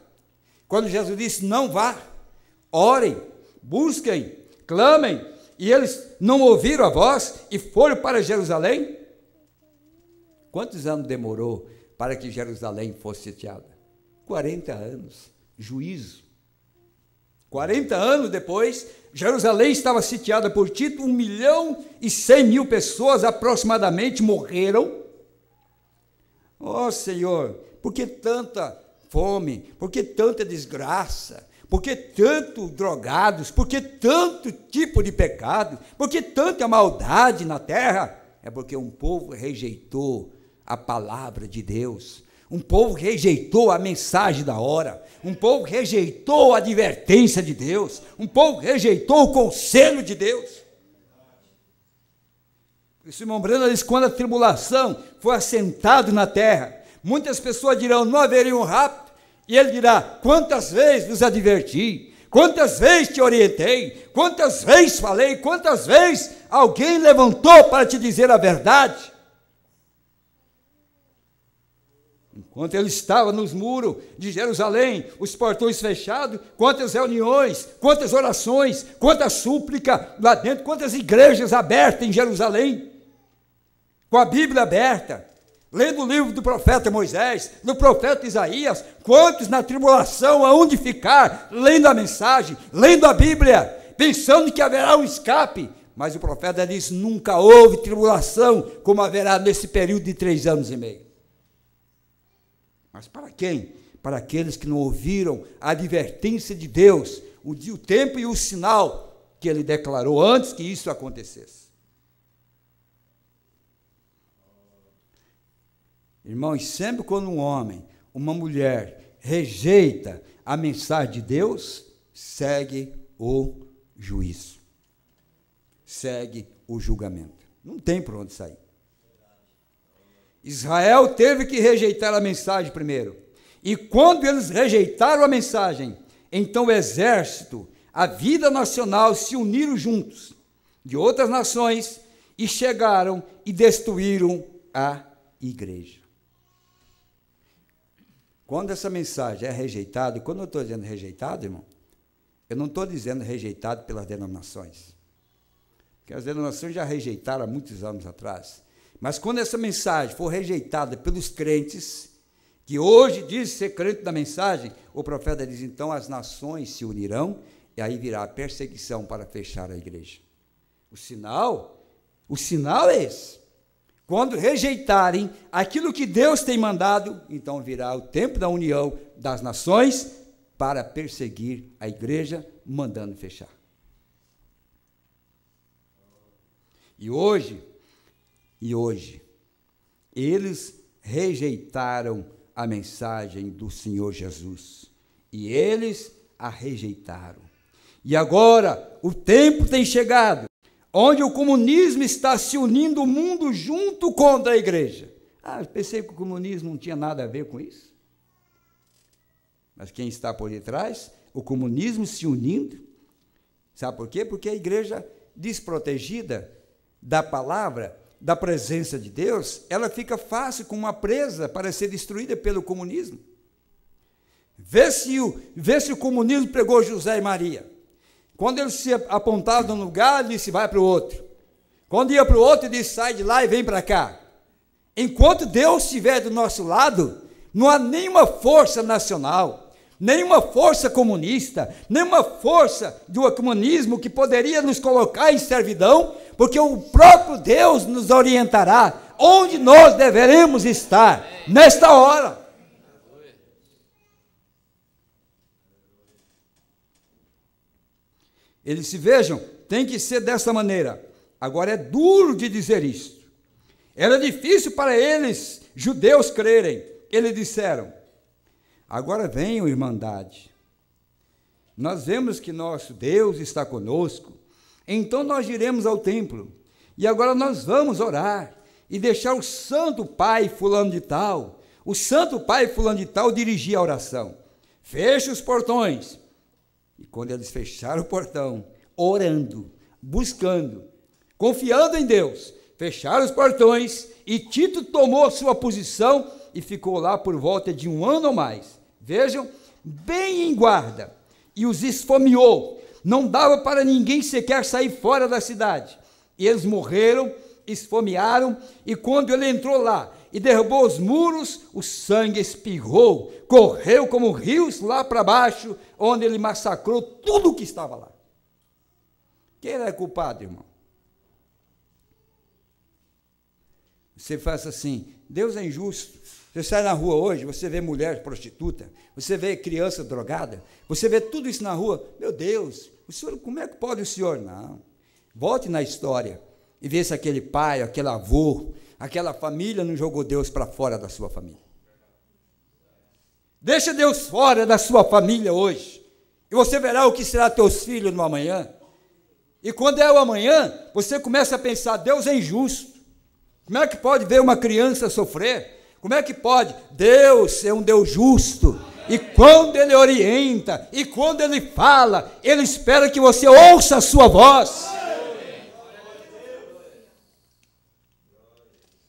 Quando Jesus disse, não vá, orem, busquem, clamem, e eles não ouviram a voz e foram para Jerusalém? Quantos anos demorou para que Jerusalém fosse sitiada? 40 anos, juízo. 40 anos depois, Jerusalém estava sitiada por Tito, 1.100.000 pessoas aproximadamente morreram. Ó Senhor, por que tanta fome? Por que tanta desgraça? Por que tanto drogados? Por que tanto tipo de pecado? Por que tanta maldade na terra? É porque um povo rejeitou a palavra de Deus. Um povo rejeitou a mensagem da hora, um povo rejeitou a advertência de Deus, um povo rejeitou o conselho de Deus. O irmão Breno diz, quando a tribulação for assentada na terra, muitas pessoas dirão, não haveria um rapto, e ele dirá, quantas vezes vos adverti, quantas vezes te orientei, quantas vezes falei, quantas vezes alguém levantou para te dizer a verdade. Enquanto ele estava nos muros de Jerusalém, os portões fechados, quantas reuniões, quantas orações, quanta súplica lá dentro, quantas igrejas abertas em Jerusalém, com a Bíblia aberta, lendo o livro do profeta Moisés, do profeta Isaías, quantos na tribulação aonde ficar, lendo a mensagem, lendo a Bíblia, pensando que haverá um escape, mas o profeta diz, nunca houve tribulação como haverá nesse período de 3 anos e meio. Mas para quem? Para aqueles que não ouviram a advertência de Deus, o tempo e o sinal que ele declarou antes que isso acontecesse. Irmãos, sempre quando um homem, uma mulher rejeita a mensagem de Deus, segue o juízo, segue o julgamento. Não tem por onde sair. Israel teve que rejeitar a mensagem primeiro. E quando eles rejeitaram a mensagem, então o exército, a vida nacional se uniram juntos de outras nações e chegaram e destruíram a igreja. Quando essa mensagem é rejeitada, e quando eu estou dizendo rejeitado, irmão, eu não estou dizendo rejeitado pelas denominações, porque as denominações já rejeitaram há muitos anos atrás. Mas quando essa mensagem for rejeitada pelos crentes, que hoje dizem ser crente da mensagem, o profeta diz, então as nações se unirão, e aí virá a perseguição para fechar a igreja. O sinal é esse. Quando rejeitarem aquilo que Deus tem mandado, então virá o tempo da união das nações para perseguir a igreja, mandando fechar. E hoje, eles rejeitaram a mensagem do Senhor Jesus, e eles a rejeitaram. E agora, o tempo tem chegado, onde o comunismo está se unindo o mundo junto contra a igreja. Eu pensei que o comunismo não tinha nada a ver com isso. Mas quem está por detrás? O comunismo se unindo. Sabe por quê? Porque a igreja desprotegida da palavra, da presença de Deus, ela fica fácil como uma presa para ser destruída pelo comunismo. Vê se o comunismo pegou José e Maria. Quando eles se apontavam num lugar, ele disse, vai para o outro. Quando ia para o outro, ele disse, sai de lá e vem para cá. Enquanto Deus estiver do nosso lado, não há nenhuma força nacional, nenhuma força comunista, nenhuma força do comunismo que poderia nos colocar em servidão, porque o próprio Deus nos orientará onde nós deveremos estar nesta hora. Eles se vejam, tem que ser dessa maneira. Agora é duro de dizer isso. Era difícil para eles, judeus, crerem. Eles disseram, agora venham, irmandade. Nós vemos que nosso Deus está conosco, então nós iremos ao templo, e agora nós vamos orar, e deixar o santo pai fulano de tal, dirigir a oração. Feche os portões. E quando eles fecharam o portão, orando, buscando, confiando em Deus, fecharam os portões, e Tito tomou sua posição, e ficou lá por volta de 1 ano ou mais. Vejam, bem em guarda, e os esfomeou, não dava para ninguém sequer sair fora da cidade. E eles morreram, esfomearam, e quando ele entrou lá e derrubou os muros, o sangue espirrou, correu como rios lá para baixo, onde ele massacrou tudo o que estava lá. Quem era culpado, irmão? Você faz assim, Deus é injusto. Você sai na rua hoje, você vê mulher prostituta, você vê criança drogada, você vê tudo isso na rua. Meu Deus, o senhor, como é que pode o senhor? Não. Volte na história e vê se aquele pai, aquele avô, aquela família não jogou Deus para fora da sua família. Deixa Deus fora da sua família hoje. E você verá o que será teus filhos no amanhã. E quando é o amanhã, você começa a pensar, Deus é injusto. Como é que pode ver uma criança sofrer? Como é que pode? Deus é um Deus justo. E quando Ele orienta, e quando Ele fala, Ele espera que você ouça a sua voz.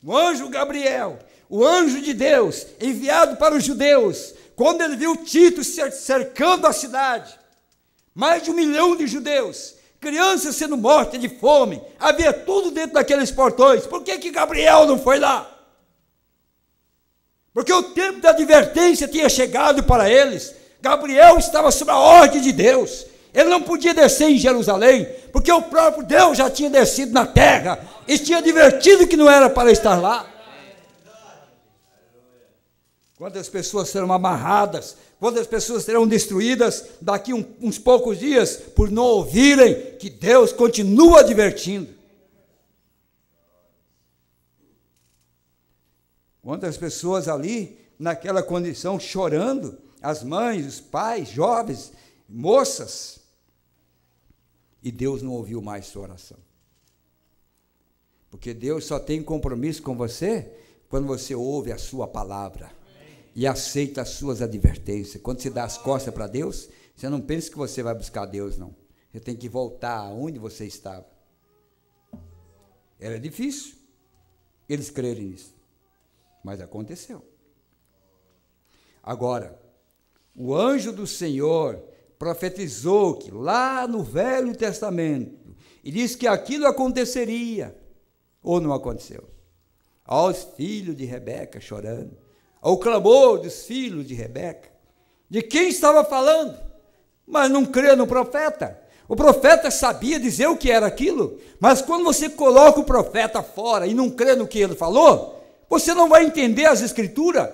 O anjo Gabriel, o anjo de Deus, enviado para os judeus, quando ele viu Tito cercando a cidade, mais de 1 milhão de judeus, crianças sendo mortas de fome, havia tudo dentro daqueles portões. Por que Gabriel não foi lá? Porque o tempo da advertência tinha chegado para eles. Gabriel estava sob a ordem de Deus. Ele não podia descer em Jerusalém, porque o próprio Deus já tinha descido na terra e tinha advertido que não era para estar lá. Quantas pessoas serão amarradas, quantas pessoas serão destruídas daqui uns poucos dias por não ouvirem que Deus continua advertindo. Quantas pessoas ali, naquela condição, chorando, as mães, os pais, jovens, moças, e Deus não ouviu mais sua oração. Porque Deus só tem compromisso com você quando você ouve a sua palavra e aceita as suas advertências. Quando você dá as costas para Deus, você não pensa que você vai buscar Deus, não. Você tem que voltar aonde você estava. Era difícil eles crerem nisso, mas aconteceu. Agora, o anjo do Senhor profetizou que lá no Velho Testamento, e disse que aquilo aconteceria, ou não aconteceu. Aos filhos de Rebeca chorando, ao clamor dos filhos de Rebeca, de quem estava falando, mas não crê no profeta. O profeta sabia dizer o que era aquilo, mas quando você coloca o profeta fora e não crê no que ele falou, você não vai entender as escrituras,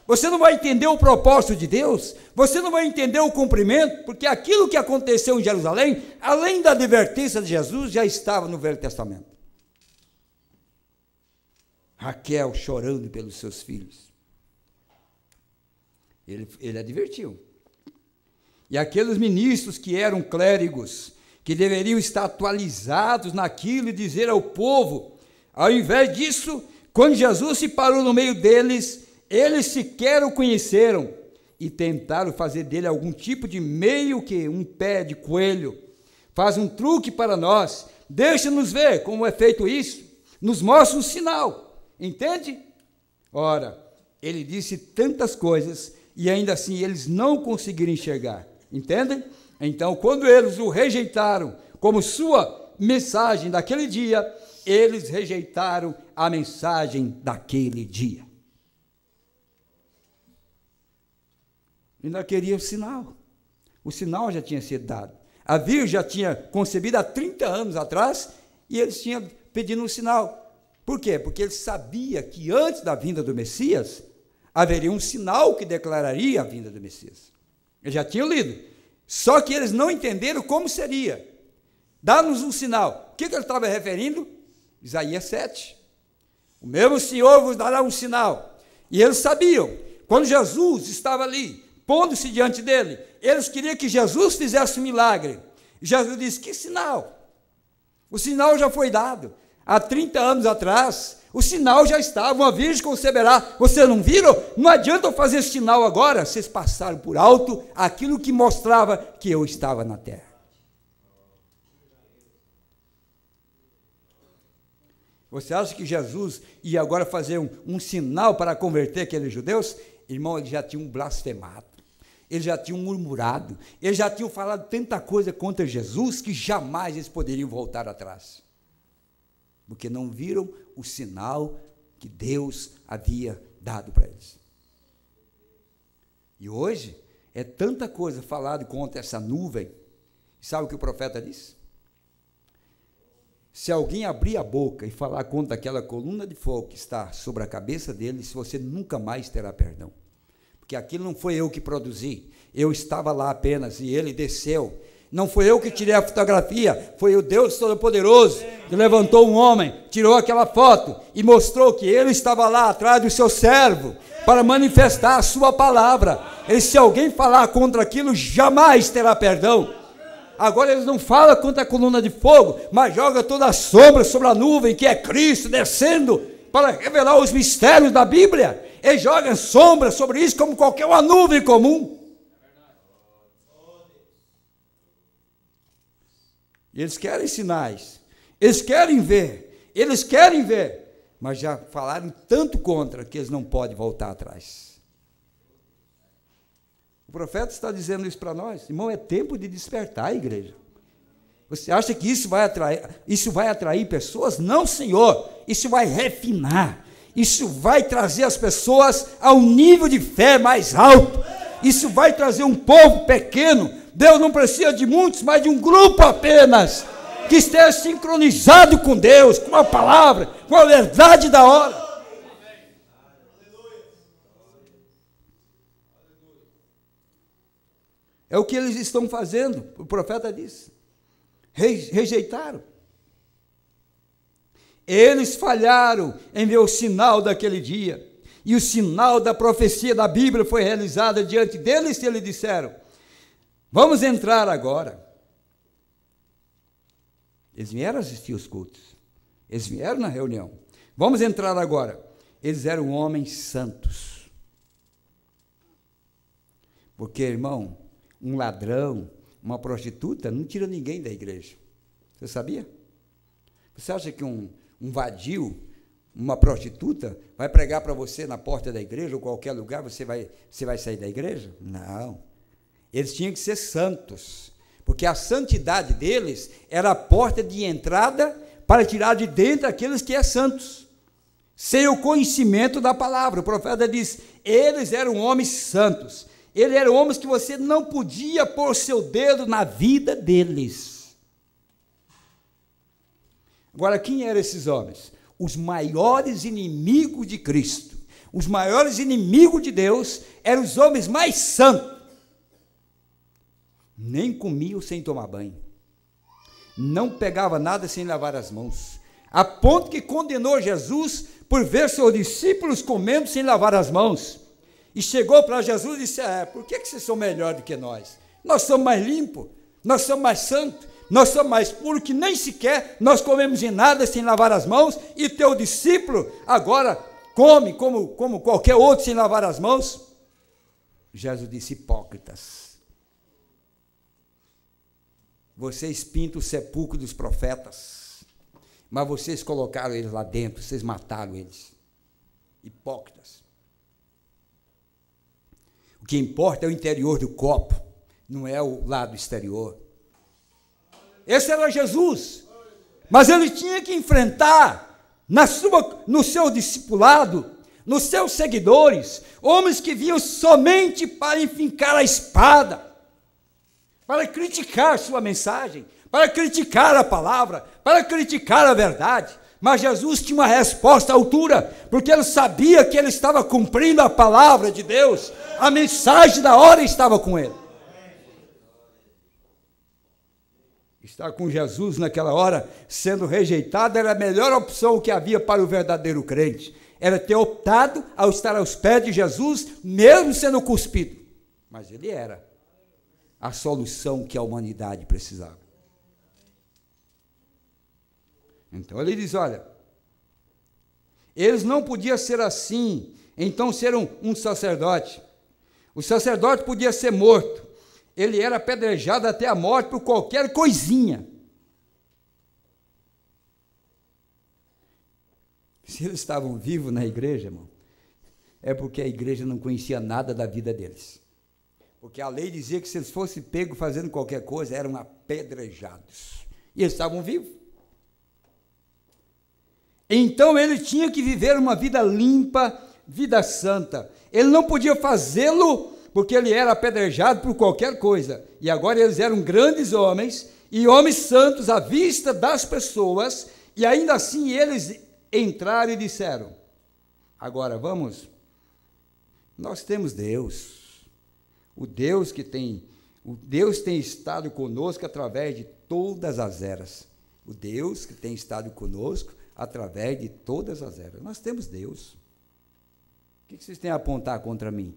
você não vai entender o propósito de Deus, você não vai entender o cumprimento, porque aquilo que aconteceu em Jerusalém, além da advertência de Jesus, já estava no Velho Testamento. Raquel chorando pelos seus filhos. Ele advertiu. E aqueles ministros que eram clérigos, que deveriam estar atualizados naquilo e dizer ao povo, ao invés disso, quando Jesus se parou no meio deles, eles sequer o conheceram e tentaram fazer dele algum tipo de meio que um pé de coelho. Faz um truque para nós, deixa-nos ver como é feito isso, nos mostra um sinal, entende? Ora, ele disse tantas coisas e ainda assim eles não conseguiram enxergar, entendem? Então, quando eles o rejeitaram como sua mensagem daquele dia, eles rejeitaram a mensagem daquele dia. Ainda queria o sinal já tinha sido dado, a Virgem já tinha concebido há 30 anos atrás, e eles tinham pedido um sinal, por quê? Porque eles sabiam que antes da vinda do Messias, haveria um sinal que declararia a vinda do Messias, eles já tinham lido, só que eles não entenderam como seria, dá-nos um sinal, o que ele estava referindo? Isaías 7, o mesmo Senhor vos dará um sinal, e eles sabiam, quando Jesus estava ali, pondo-se diante dele, eles queriam que Jesus fizesse um milagre. Jesus disse, que sinal? O sinal já foi dado, há 30 anos atrás, o sinal já estava, uma virgem conceberá, vocês não viram? Não adianta eu fazer esse sinal agora, vocês passaram por alto aquilo que mostrava que eu estava na terra. Você acha que Jesus ia agora fazer um sinal para converter aqueles judeus? Irmão, eles já tinham blasfemado, eles já tinham murmurado, eles já tinham falado tanta coisa contra Jesus que jamais eles poderiam voltar atrás, porque não viram o sinal que Deus havia dado para eles. E hoje é tanta coisa falada contra essa nuvem. Sabe o que o profeta disse? Se alguém abrir a boca e falar contra aquela coluna de fogo que está sobre a cabeça dele, você nunca mais terá perdão. Porque aquilo não foi eu que produzi, eu estava lá apenas e ele desceu. Não foi eu que tirei a fotografia, foi o Deus Todo-Poderoso que levantou um homem, tirou aquela foto e mostrou que ele estava lá atrás do seu servo, para manifestar a sua palavra. E se alguém falar contra aquilo, jamais terá perdão. Agora eles não falam contra a coluna de fogo, mas jogam toda a sombra sobre a nuvem, que é Cristo descendo para revelar os mistérios da Bíblia. Eles jogam sombra sobre isso como qualquer uma nuvem comum. Eles querem sinais, eles querem ver, mas já falaram tanto contra que eles não podem voltar atrás. O profeta está dizendo isso para nós. Irmão, é tempo de despertar a igreja. Você acha que isso vai atrair pessoas? Não, Senhor. Isso vai refinar. Isso vai trazer as pessoas a um nível de fé mais alto. Isso vai trazer um povo pequeno. Deus não precisa de muitos, mas de um grupo apenas, que esteja sincronizado com Deus, com a palavra, com a verdade da hora. É o que eles estão fazendo, o profeta disse. Rejeitaram. Eles falharam em ver o sinal daquele dia. E o sinal da profecia da Bíblia foi realizado diante deles, e eles disseram: vamos entrar agora. Eles vieram assistir os cultos. Eles vieram na reunião. Vamos entrar agora. Eles eram homens santos. Porque, irmão, um ladrão, uma prostituta, não tira ninguém da igreja. Você sabia? Você acha que um vadio, uma prostituta, vai pregar para você na porta da igreja ou qualquer lugar, você vai sair da igreja? Não. Eles tinham que ser santos, porque a santidade deles era a porta de entrada para tirar de dentro aqueles que são santos, sem o conhecimento da palavra. O profeta diz: eles eram homens santos. Eles eram homens que você não podia pôr seu dedo na vida deles. Agora, quem eram esses homens? Os maiores inimigos de Cristo, os maiores inimigos de Deus, eram os homens mais santos. Nem comiam sem tomar banho, não pegava nada sem lavar as mãos, a ponto que condenou Jesus por ver seus discípulos comendo sem lavar as mãos. E chegou para Jesus e disse: por que vocês são melhores do que nós? Nós somos mais limpos, nós somos mais santos, nós somos mais puros, que nem sequer nós comemos em nada sem lavar as mãos, e teu discípulo agora come como qualquer outro sem lavar as mãos. Jesus disse: hipócritas, vocês pintam o sepulcro dos profetas, mas vocês colocaram eles lá dentro, vocês mataram eles. Hipócritas. O que importa é o interior do copo, não é o lado exterior. Esse era Jesus, mas ele tinha que enfrentar no seu discipulado, nos seus seguidores, homens que vinham somente para enfincar a espada, para criticar sua mensagem, para criticar a palavra, para criticar a verdade. Mas Jesus tinha uma resposta à altura, porque ele sabia que ele estava cumprindo a palavra de Deus, a mensagem da hora estava com ele. Estar com Jesus naquela hora, sendo rejeitado, era a melhor opção que havia para o verdadeiro crente. Era ter optado ao estar aos pés de Jesus, mesmo sendo cuspido. Mas ele era a solução que a humanidade precisava. Então ele diz: olha, eles não podiam ser assim, então ser um sacerdote. O sacerdote podia ser morto, ele era apedrejado até a morte por qualquer coisinha. Se eles estavam vivos na igreja, irmão, é porque a igreja não conhecia nada da vida deles. Porque a lei dizia que se eles fossem pegos fazendo qualquer coisa, eram apedrejados. E eles estavam vivos. Então ele tinha que viver uma vida limpa, vida santa. Ele não podia fazê-lo porque ele era apedrejado por qualquer coisa. E agora eles eram grandes homens, e homens santos à vista das pessoas, e ainda assim eles entraram e disseram: agora vamos, nós temos Deus. O Deus tem estado conosco através de todas as eras. O Deus que tem estado conosco através de todas as eras. Nós temos Deus. que vocês têm a apontar contra mim?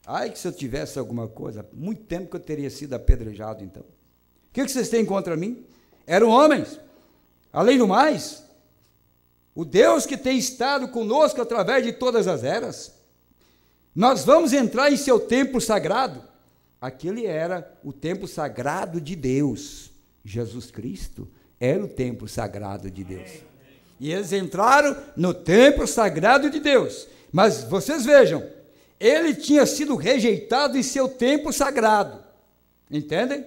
Ai, que se eu tivesse alguma coisa, muito tempo que eu teria sido apedrejado, então. O que vocês têm contra mim? Eram homens. Além do mais, o Deus que tem estado conosco através de todas as eras. Nós vamos entrar em seu templo sagrado. Aquele era o templo sagrado de Deus. Jesus Cristo era o templo sagrado de Deus. E eles entraram no templo sagrado de Deus. Mas vocês vejam, ele tinha sido rejeitado em seu templo sagrado. Entendem?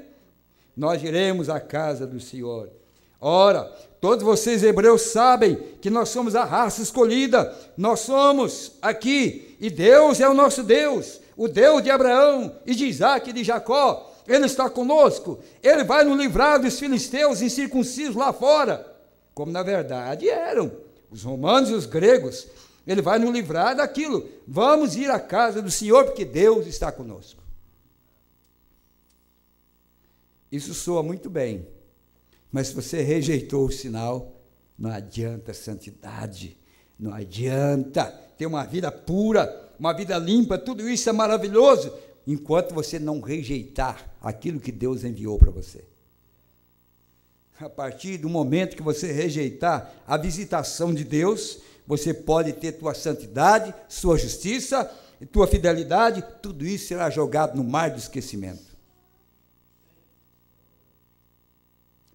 Nós iremos à casa do Senhor. Ora, todos vocês hebreus sabem que nós somos a raça escolhida. Nós somos aqui. E Deus é o nosso Deus. O Deus de Abraão e de Isaac e de Jacó. Ele está conosco. Ele vai nos livrar dos filisteus incircuncisos lá fora. Como na verdade eram os romanos e os gregos. Ele vai nos livrar daquilo. Vamos ir à casa do Senhor, porque Deus está conosco. Isso soa muito bem. Mas se você rejeitou o sinal, não adianta santidade. Não adianta ter uma vida pura, uma vida limpa. Tudo isso é maravilhoso, enquanto você não rejeitar aquilo que Deus enviou para você. A partir do momento que você rejeitar a visitação de Deus, você pode ter tua santidade, sua justiça, tua fidelidade, tudo isso será jogado no mar do esquecimento.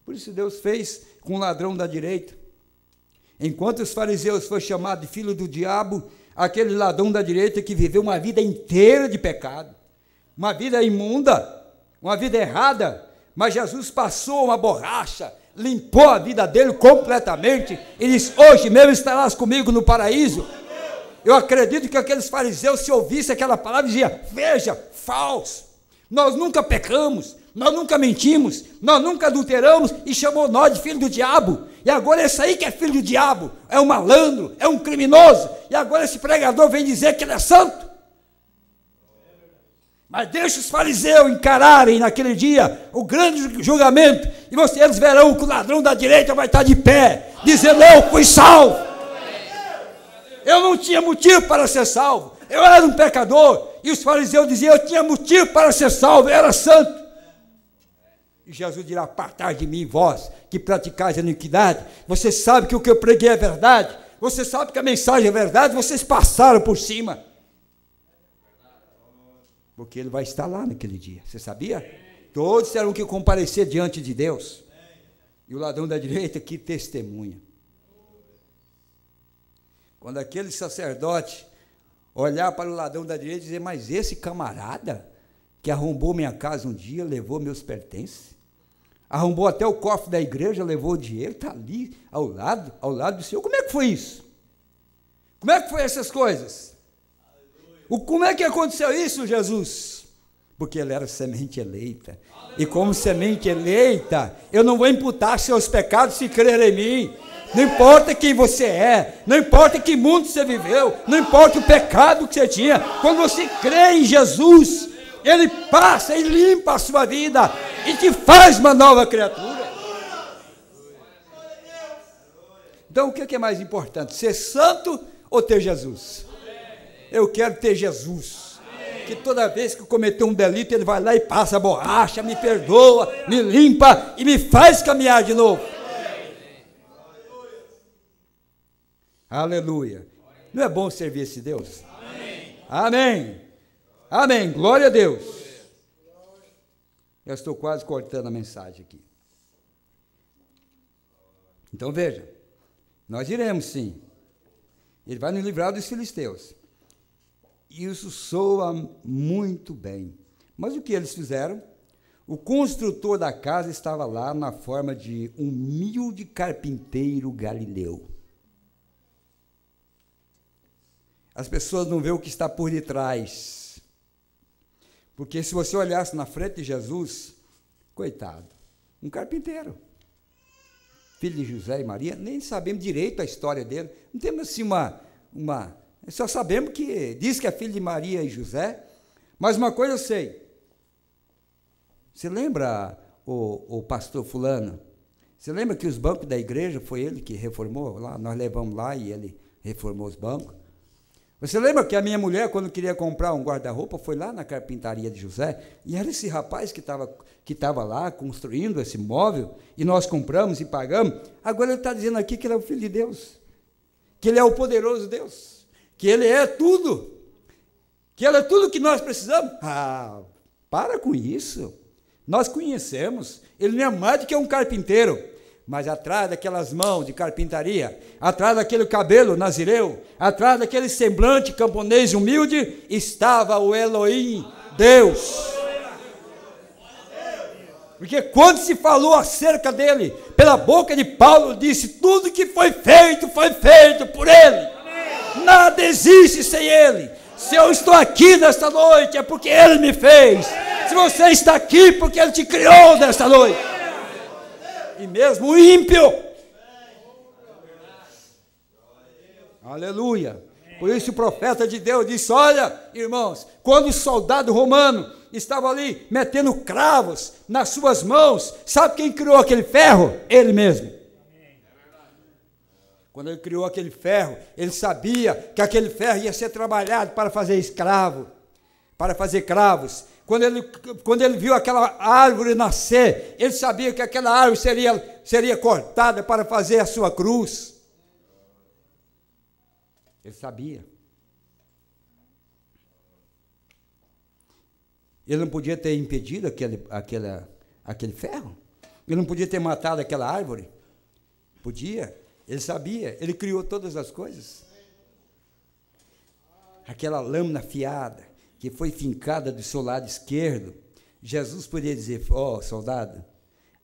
Por isso Deus fez com o ladrão da direita. Enquanto os fariseus foram chamados de filho do diabo, aquele ladrão da direita que viveu uma vida inteira de pecado, uma vida imunda, uma vida errada, mas Jesus passou uma borracha, limpou a vida dele completamente, e disse: hoje mesmo estarás comigo no paraíso. Eu acredito que aqueles fariseus, se ouvissem aquela palavra, diziam: veja, falso, nós nunca pecamos, nós nunca mentimos, nós nunca adulteramos, e chamou nós de filho do diabo, e agora esse aí que é filho do diabo, é um malandro, é um criminoso, e agora esse pregador vem dizer que ele é santo. Mas deixa os fariseus encararem naquele dia o grande julgamento, e eles verão que o ladrão da direita vai estar de pé, dizendo: eu fui salvo, eu não tinha motivo para ser salvo, eu era um pecador, e os fariseus diziam: eu tinha motivo para ser salvo, eu era santo. E Jesus dirá: apartai de mim, vós que praticais a iniquidade. Você sabe que o que eu preguei é verdade, você sabe que a mensagem é verdade, vocês passaram por cima. Porque ele vai estar lá naquele dia, você sabia? Todos terão que comparecer diante de Deus. E o ladrão da direita, que testemunha. Quando aquele sacerdote olhar para o ladrão da direita e dizer: mas esse camarada que arrombou minha casa um dia, levou meus pertences, arrombou até o cofre da igreja, levou o dinheiro, está ali ao lado do Senhor. Como é que foi isso? Como é que foi essas coisas? Como é que aconteceu isso, Jesus? Porque ele era semente eleita. E como semente eleita, eu não vou imputar seus pecados se crer em mim. Não importa quem você é, não importa que mundo você viveu, não importa o pecado que você tinha. Quando você crê em Jesus, ele passa e limpa a sua vida e te faz uma nova criatura. Então, o que é mais importante? Ser santo ou ter Jesus? Eu quero ter Jesus, que toda vez que eu cometer um delito, ele vai lá e passa a borracha, me perdoa, me limpa e me faz caminhar de novo. Aleluia. Não é bom servir esse Deus? Amém. Amém. Glória a Deus. Eu estou quase cortando a mensagem aqui. Então veja, nós iremos sim. Ele vai nos livrar dos filisteus. Isso soa muito bem. Mas o que eles fizeram? O construtor da casa estava lá na forma de um humilde carpinteiro galileu. As pessoas não veem o que está por detrás. Porque se você olhasse na frente de Jesus, coitado, um carpinteiro, filho de José e Maria, nem sabemos direito a história dele. Não temos assim só sabemos que diz que é filho de Maria e José, mas uma coisa eu sei. Você lembra o pastor fulano? Você lembra que os bancos da igreja foi ele que reformou lá? Nós levamos lá e ele reformou os bancos. Você lembra que a minha mulher, quando queria comprar um guarda-roupa, foi lá na carpintaria de José, e era esse rapaz que estava lá construindo esse móvel, e nós compramos e pagamos. Agora ele está dizendo aqui que ele é o Filho de Deus, que ele é o poderoso Deus, que ele é tudo, que ele é tudo que nós precisamos. Para com isso. Nós conhecemos, ele não é mais do que um carpinteiro. Mas atrás daquelas mãos de carpintaria, atrás daquele cabelo nazireu, atrás daquele semblante camponês humilde, estava o Elohim, Deus. Porque quando se falou acerca dele, pela boca de Paulo, disse, tudo que foi feito por ele. Nada existe sem ele. Se eu estou aqui nesta noite, é porque ele me fez. Se você está aqui, porque ele te criou nesta noite. E mesmo o ímpio. Aleluia. Por isso o profeta de Deus disse, olha, irmãos, quando o soldado romano estava ali metendo cravos nas suas mãos, sabe quem criou aquele ferro? Ele mesmo. Quando ele criou aquele ferro, ele sabia que aquele ferro ia ser trabalhado para fazer escravo, para fazer cravos. Quando ele viu aquela árvore nascer, ele sabia que aquela árvore seria cortada para fazer a sua cruz. Ele sabia. Ele não podia ter impedido aquele ferro. Ele não podia ter matado aquela árvore. Podia. Ele sabia. Ele criou todas as coisas. Aquela lâmina afiada que foi fincada do seu lado esquerdo, Jesus poderia dizer, soldado,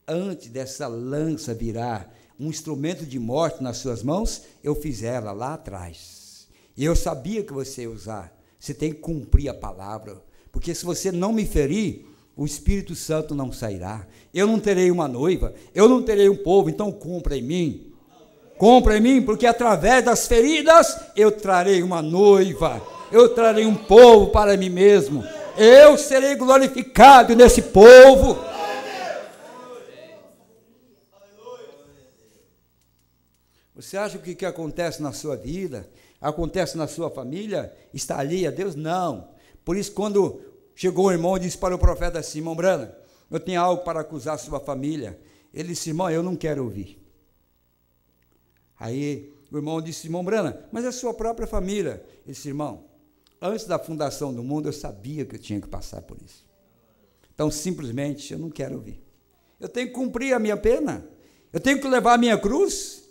antes dessa lança virar um instrumento de morte nas suas mãos, eu fiz ela lá atrás. E eu sabia que você ia usar. Você tem que cumprir a palavra, porque se você não me ferir, o Espírito Santo não sairá. Eu não terei uma noiva, eu não terei um povo, então compra em mim. Compra em mim, porque através das feridas eu trarei uma noiva. Eu trarei um povo para mim mesmo. Eu serei glorificado nesse povo. Você acha que o que acontece na sua vida, acontece na sua família, está ali a Deus? Não. Por isso, quando chegou o irmão e disse para o profeta assim, irmão Branham, eu tenho algo para acusar a sua família. Ele disse, irmão, eu não quero ouvir. Aí o irmão disse, irmão Branham, mas é a sua própria família. Ele disse, irmão, antes da fundação do mundo, eu sabia que eu tinha que passar por isso. Então, simplesmente, eu não quero ouvir. Eu tenho que cumprir a minha pena. Eu tenho que levar a minha cruz.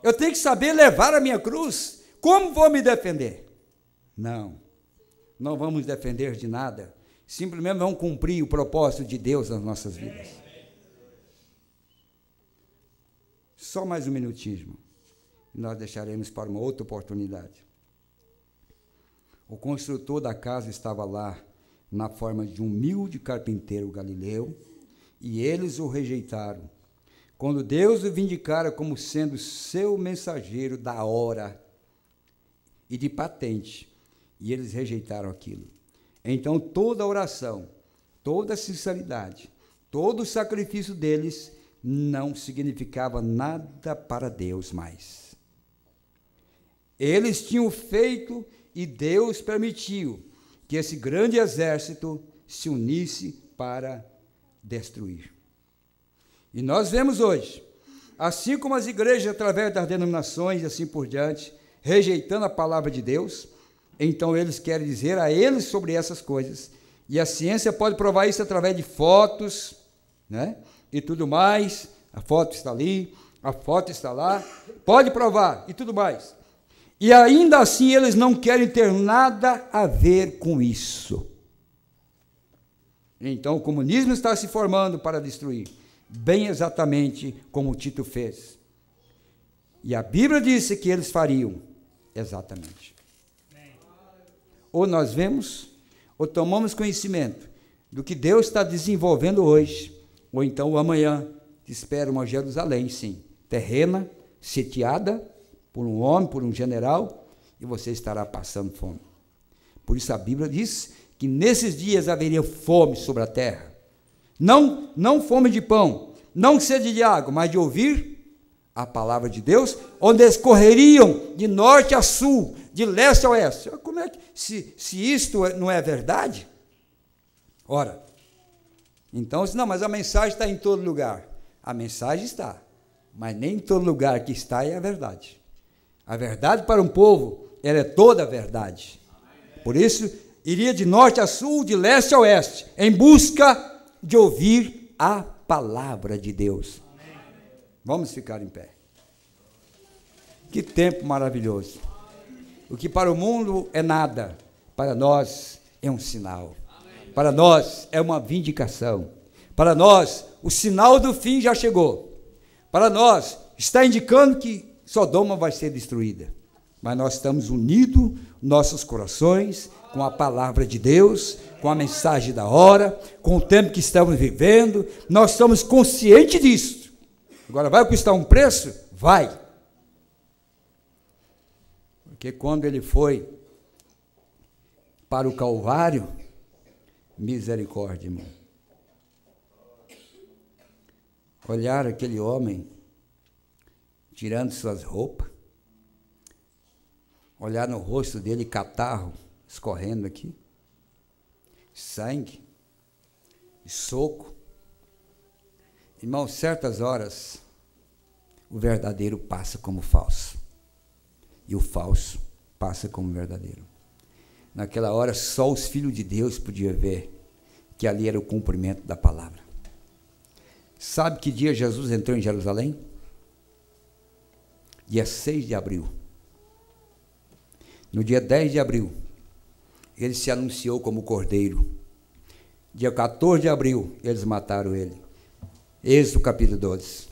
Eu tenho que saber levar a minha cruz. Como vou me defender? Não vamos defender de nada. Simplesmente vamos cumprir o propósito de Deus nas nossas vidas. Só mais um minutinho, irmão. Nós deixaremos para uma outra oportunidade. O construtor da casa estava lá, na forma de um humilde carpinteiro galileu, e eles o rejeitaram. Quando Deus o vindicara como sendo seu mensageiro da hora e de patente, e eles rejeitaram aquilo. Então toda a oração, toda a sinceridade, todo o sacrifício deles não significava nada para Deus mais. Eles tinham feito e Deus permitiu que esse grande exército se unisse para destruir. E nós vemos hoje, assim como as igrejas, através das denominações e assim por diante, rejeitando a palavra de Deus, então eles querem dizer a eles sobre essas coisas, e a ciência pode provar isso através de fotos, né? E tudo mais, a foto está ali, a foto está lá, pode provar, e tudo mais. E ainda assim eles não querem ter nada a ver com isso. Então o comunismo está se formando para destruir, bem exatamente como Tito fez. E a Bíblia disse que eles fariam exatamente. Ou nós vemos, ou tomamos conhecimento do que Deus está desenvolvendo hoje, ou então amanhã te espera uma Jerusalém, sim, terrena, sitiada por um homem, por um general, e você estará passando fome. Por isso a Bíblia diz que nesses dias haveria fome sobre a terra. Não fome de pão, não sede de água, mas de ouvir a palavra de Deus, onde eles correriam de norte a sul, de leste a oeste. Como é que, se isto não é verdade? Ora, então, não, mas a mensagem está em todo lugar. A mensagem está, mas nem em todo lugar que está é a verdade. A verdade para um povo, ela é toda a verdade. Por isso, iria de norte a sul, de leste a oeste, em busca de ouvir a palavra de Deus. Vamos ficar em pé. Que tempo maravilhoso. O que para o mundo é nada, para nós é um sinal. Para nós é uma vindicação. Para nós, o sinal do fim já chegou. Para nós, está indicando que Sodoma vai ser destruída. Mas nós estamos unidos, nossos corações, com a palavra de Deus, com a mensagem da hora, com o tempo que estamos vivendo. Nós estamos conscientes disso. Agora, vai custar um preço? Vai. Porque quando ele foi para o Calvário, misericórdia, irmão. Olhar aquele homem tirando suas roupas, olhar no rosto dele, catarro escorrendo aqui, sangue, soco. Irmão, certas horas, o verdadeiro passa como falso, e o falso passa como verdadeiro. Naquela hora, só os filhos de Deus podiam ver que ali era o cumprimento da palavra. Sabe que dia Jesus entrou em Jerusalém? Dia 6 de abril. No dia 10 de abril, ele se anunciou como cordeiro. Dia 14 de abril, eles mataram ele. Êxodo capítulo 12.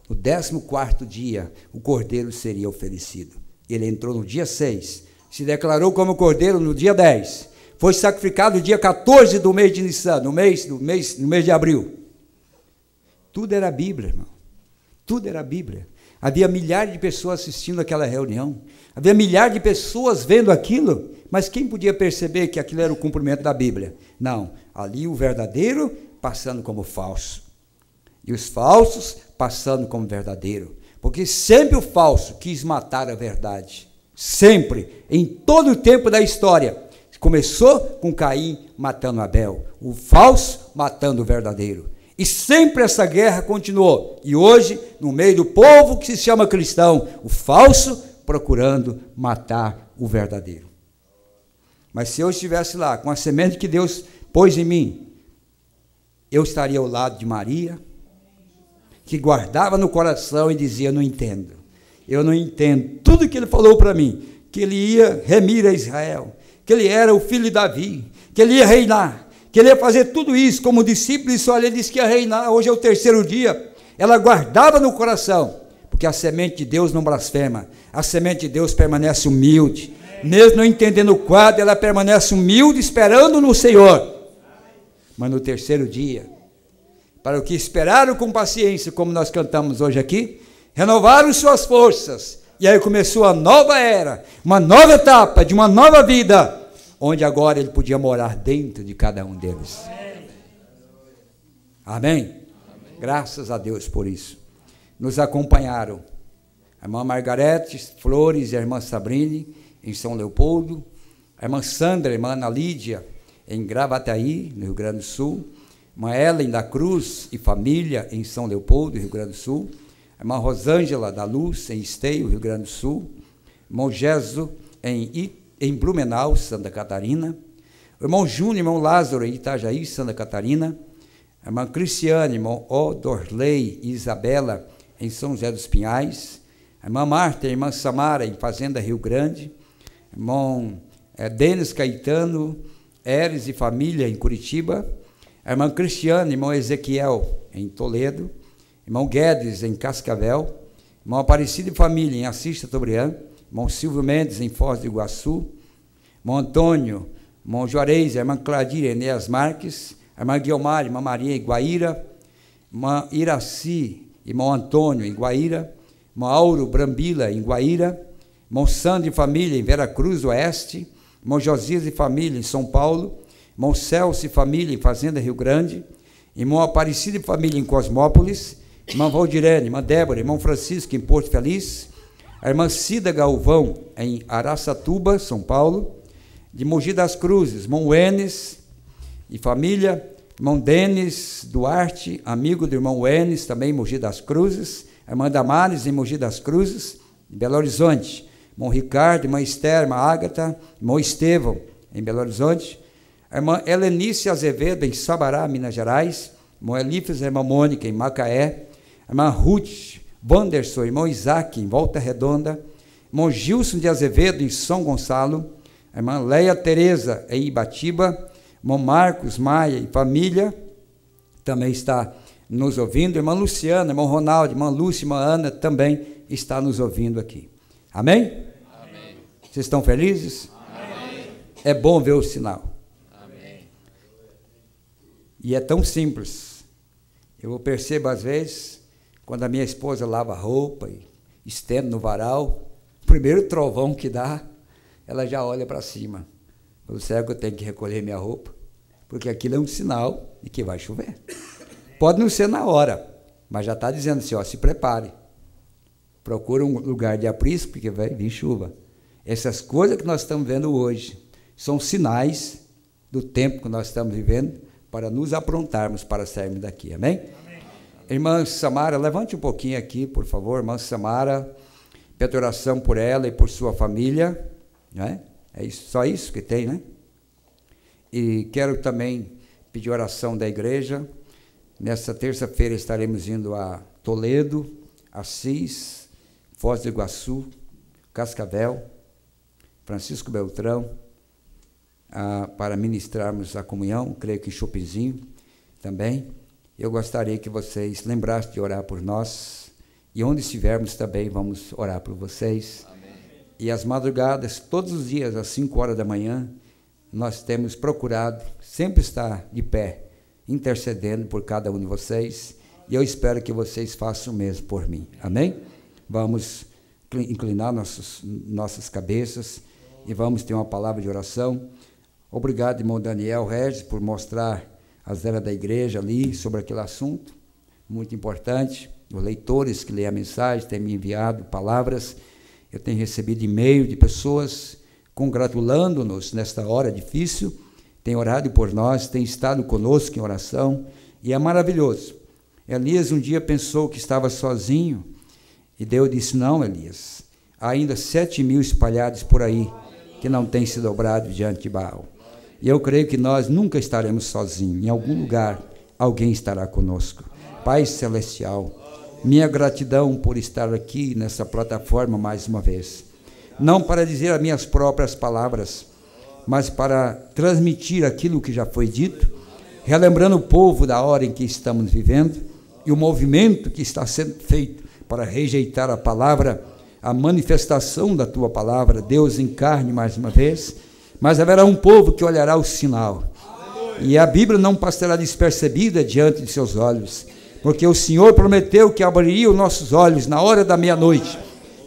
No 14º dia, o cordeiro seria oferecido. Ele entrou no dia 6, se declarou como cordeiro no dia 10. Foi sacrificado no dia 14 do mês de Nissan, no mês de abril. Tudo era Bíblia, irmão. Tudo era Bíblia. Havia milhares de pessoas assistindo aquela reunião. Havia milhares de pessoas vendo aquilo. Mas quem podia perceber que aquilo era o cumprimento da Bíblia? Não. Ali o verdadeiro passando como falso. E os falsos passando como verdadeiro. Porque sempre o falso quis matar a verdade. Sempre. Em todo o tempo da história. Começou com Caim matando Abel. O falso matando o verdadeiro. E sempre essa guerra continuou. E hoje, no meio do povo que se chama cristão, o falso procurando matar o verdadeiro. Mas se eu estivesse lá, com a semente que Deus pôs em mim, eu estaria ao lado de Maria, que guardava no coração e dizia, não entendo. Eu não entendo. Tudo que ele falou para mim, que ele ia remir a Israel, que ele era o filho de Davi, que ele ia reinar, que ele ia fazer tudo isso como discípulo, e só ele disse que ia reinar, hoje é o 3º dia, ela guardava no coração, porque a semente de Deus não blasfema, a semente de Deus permanece humilde, mesmo não entendendo o quadro, ela permanece humilde, esperando no Senhor, mas no 3º dia, para o que esperaram com paciência, como nós cantamos hoje aqui, renovaram suas forças, e aí começou a nova era, uma nova etapa de uma nova vida, onde agora ele podia morar dentro de cada um deles. Amém? Amém? Graças a Deus por isso. Nos acompanharam a irmã Margarete Flores e a irmã Sabrine, em São Leopoldo, a irmã Sandra, a irmã Ana Lídia, em Gravataí, no Rio Grande do Sul, a irmã Ellen da Cruz e família, em São Leopoldo, Rio Grande do Sul, a irmã Rosângela da Luz, em Esteio, Rio Grande do Sul, irmão Jesus, em Blumenau, Santa Catarina, o irmão Júnior, irmão Lázaro, em Itajaí, Santa Catarina, a irmã Cristiane, irmão Odorley e Isabela, em São José dos Pinhais, a irmã Marta, a irmã Samara, em Fazenda Rio Grande, irmão Denis Caetano, Eres e família, em Curitiba, a irmã Cristiane, irmão Ezequiel, em Toledo, irmão Guedes, em Cascavel, irmão Aparecido e família, em Assis Chateaubriand, irmão Silvio Mendes, em Foz do Iguaçu, irmão Antônio, irmão Juarez, a irmã Cladir, Enéas Marques, a irmã Guiomar, irmã Maria, em Guaíra, irmã Iraci, irmão Antônio, em Guaíra, irmão Auro Brambila, em Guaíra, irmão Sandro e família, em Vera Cruz Oeste, irmão Josias e família, em São Paulo, irmão Celso e família, em Fazenda Rio Grande, irmão Aparecido e família, em Cosmópolis, irmã Valdirene, irmã Débora, irmão Francisco, em Porto Feliz, a irmã Cida Galvão, em Araçatuba, São Paulo, de Mogi das Cruzes, irmão Enes e família, irmão Denis Duarte, amigo do irmão Enes, também em Mogi das Cruzes, a irmã Damares, em Mogi das Cruzes, em Belo Horizonte, irmão Ricardo, irmã Esther, irmã Ágata, irmão Estevão, em Belo Horizonte, a irmã Helenice Azevedo, em Sabará, Minas Gerais, irmão Elífas e a irmã Mônica, em Macaé, a irmã Ruth Wanderson, irmão Isaac, em Volta Redonda, irmão Gilson de Azevedo, em São Gonçalo, a irmã Leia Tereza, em Ibatiba, irmão Marcos Maia e família, também está nos ouvindo, irmã Luciana, irmão Ronaldo, irmã Lúcia, irmã Ana, também está nos ouvindo aqui. Amém? Amém. Vocês estão felizes? Amém. É bom ver o sinal. Amém. E é tão simples. Eu percebo, às vezes, quando a minha esposa lava roupa e estende no varal, o primeiro trovão que dá, ela já olha para cima. Será que eu tenho que recolher minha roupa? Porque aquilo é um sinal de que vai chover. Pode não ser na hora, mas já está dizendo assim, ó, se prepare. Procura um lugar de aprisco, porque vai vir chuva. Essas coisas que nós estamos vendo hoje são sinais do tempo que nós estamos vivendo para nos aprontarmos para sairmos daqui. Amém? Amém. Irmã Samara, levante um pouquinho aqui, por favor. Irmã Samara, pede oração por ela e por sua família. Não é? É isso, só isso que tem, né? E quero também pedir oração da igreja. Nessa terça-feira estaremos indo a Toledo, Assis, Foz do Iguaçu, Cascavel, Francisco Beltrão, para ministrarmos a comunhão, creio que em Chopizinho também. Eu gostaria que vocês lembrassem de orar por nós, e onde estivermos também vamos orar por vocês. Amém. E às madrugadas, todos os dias, às 5 horas da manhã, nós temos procurado sempre estar de pé, intercedendo por cada um de vocês, e eu espero que vocês façam o mesmo por mim. Amém? Vamos inclinar nossas cabeças e vamos ter uma palavra de oração. Obrigado, irmão Daniel Regis, por mostrar as eras da igreja ali sobre aquele assunto, muito importante. Os leitores que leem a mensagem têm me enviado palavras. Eu tenho recebido e-mail de pessoas congratulando-nos nesta hora difícil, tem orado por nós, tem estado conosco em oração, e é maravilhoso. Elias um dia pensou que estava sozinho, e Deus disse, não, Elias, há ainda 7.000 espalhados por aí, que não têm se dobrado diante de Baal. E eu creio que nós nunca estaremos sozinhos, em algum lugar alguém estará conosco. Pai Celestial, minha gratidão por estar aqui nessa plataforma mais uma vez, não para dizer as minhas próprias palavras, mas para transmitir aquilo que já foi dito, relembrando o povo da hora em que estamos vivendo e o movimento que está sendo feito para rejeitar a palavra, a manifestação da tua palavra. Deus encarne mais uma vez, mas haverá um povo que olhará o sinal, e a Bíblia não passará despercebida diante de seus olhos, porque o Senhor prometeu que abriria os nossos olhos na hora da meia-noite.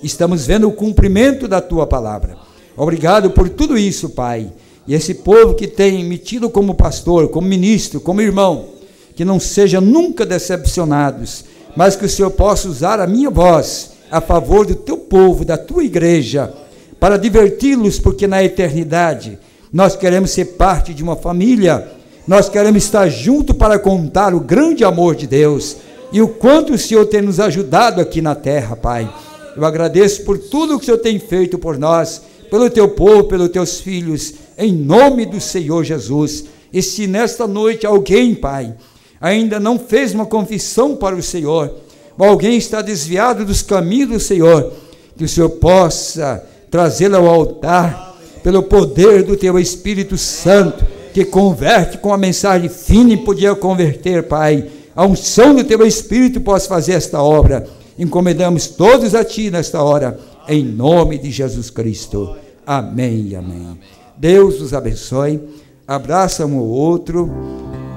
Estamos vendo o cumprimento da tua palavra. Obrigado por tudo isso, Pai. E esse povo que tem me tido como pastor, como ministro, como irmão, que não sejam nunca decepcionados, mas que o Senhor possa usar a minha voz a favor do teu povo, da tua igreja, para diverti-los, porque na eternidade nós queremos ser parte de uma família, nós queremos estar junto para contar o grande amor de Deus e o quanto o Senhor tem nos ajudado aqui na terra, Pai. Eu agradeço por tudo que o Senhor tem feito por nós, pelo teu povo, pelos teus filhos, em nome do Senhor Jesus. E se nesta noite alguém, Pai, ainda não fez uma confissão para o Senhor, ou alguém está desviado dos caminhos do Senhor, que o Senhor possa trazê-lo ao altar, pelo poder do teu Espírito Santo, que converte com a mensagem fina e podia converter, Pai. A unção do teu Espírito possa fazer esta obra. Encomendamos todos a Ti nesta hora, em nome de Jesus Cristo. Amém e amém. Deus os abençoe. Abraça um ao outro,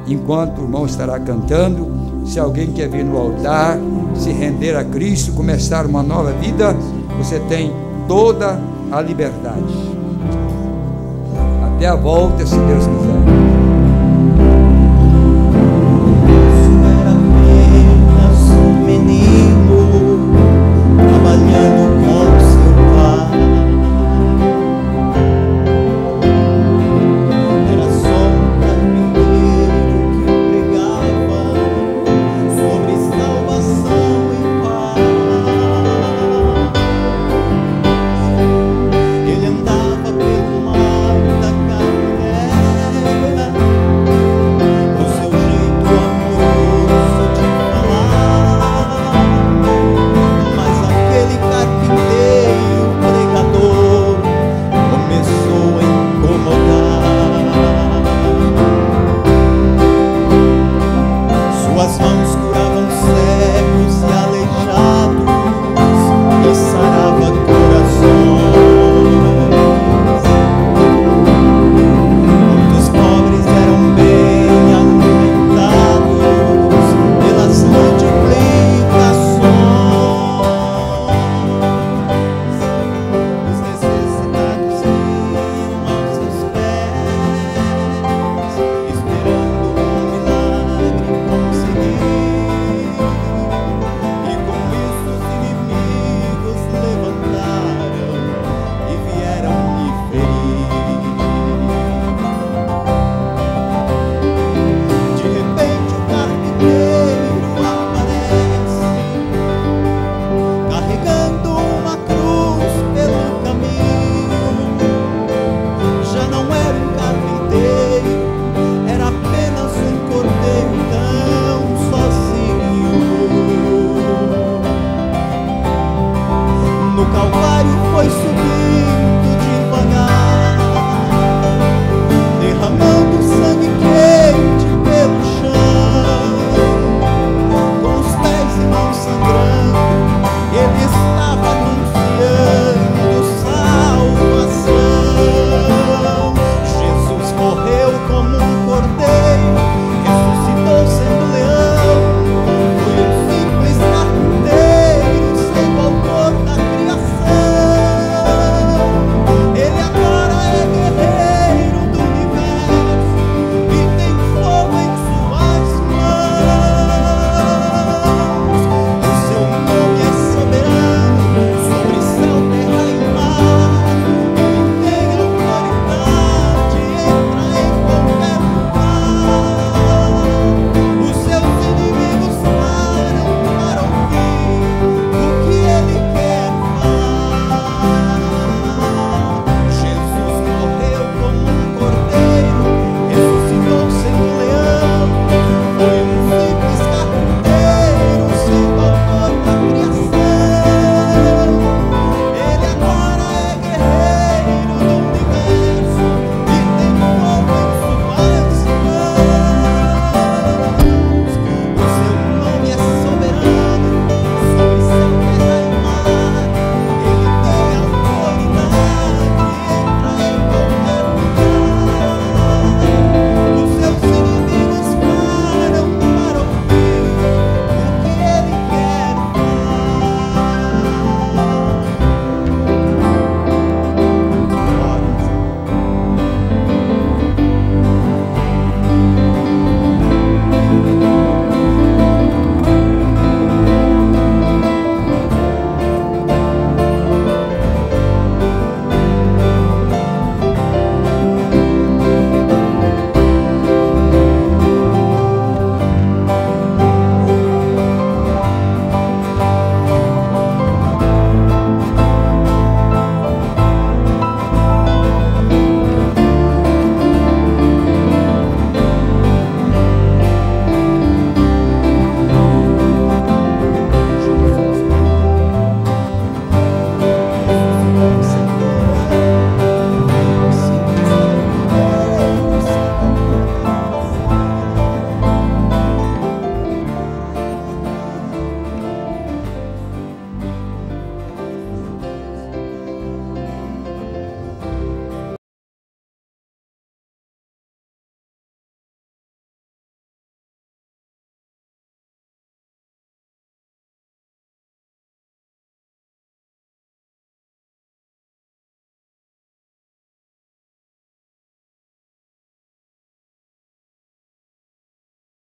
enquanto o irmão estará cantando. Se alguém quer vir no altar, se render a Cristo, começar uma nova vida, você tem toda a liberdade. Até a volta, se Deus quiser. Era apenas um tuas mãos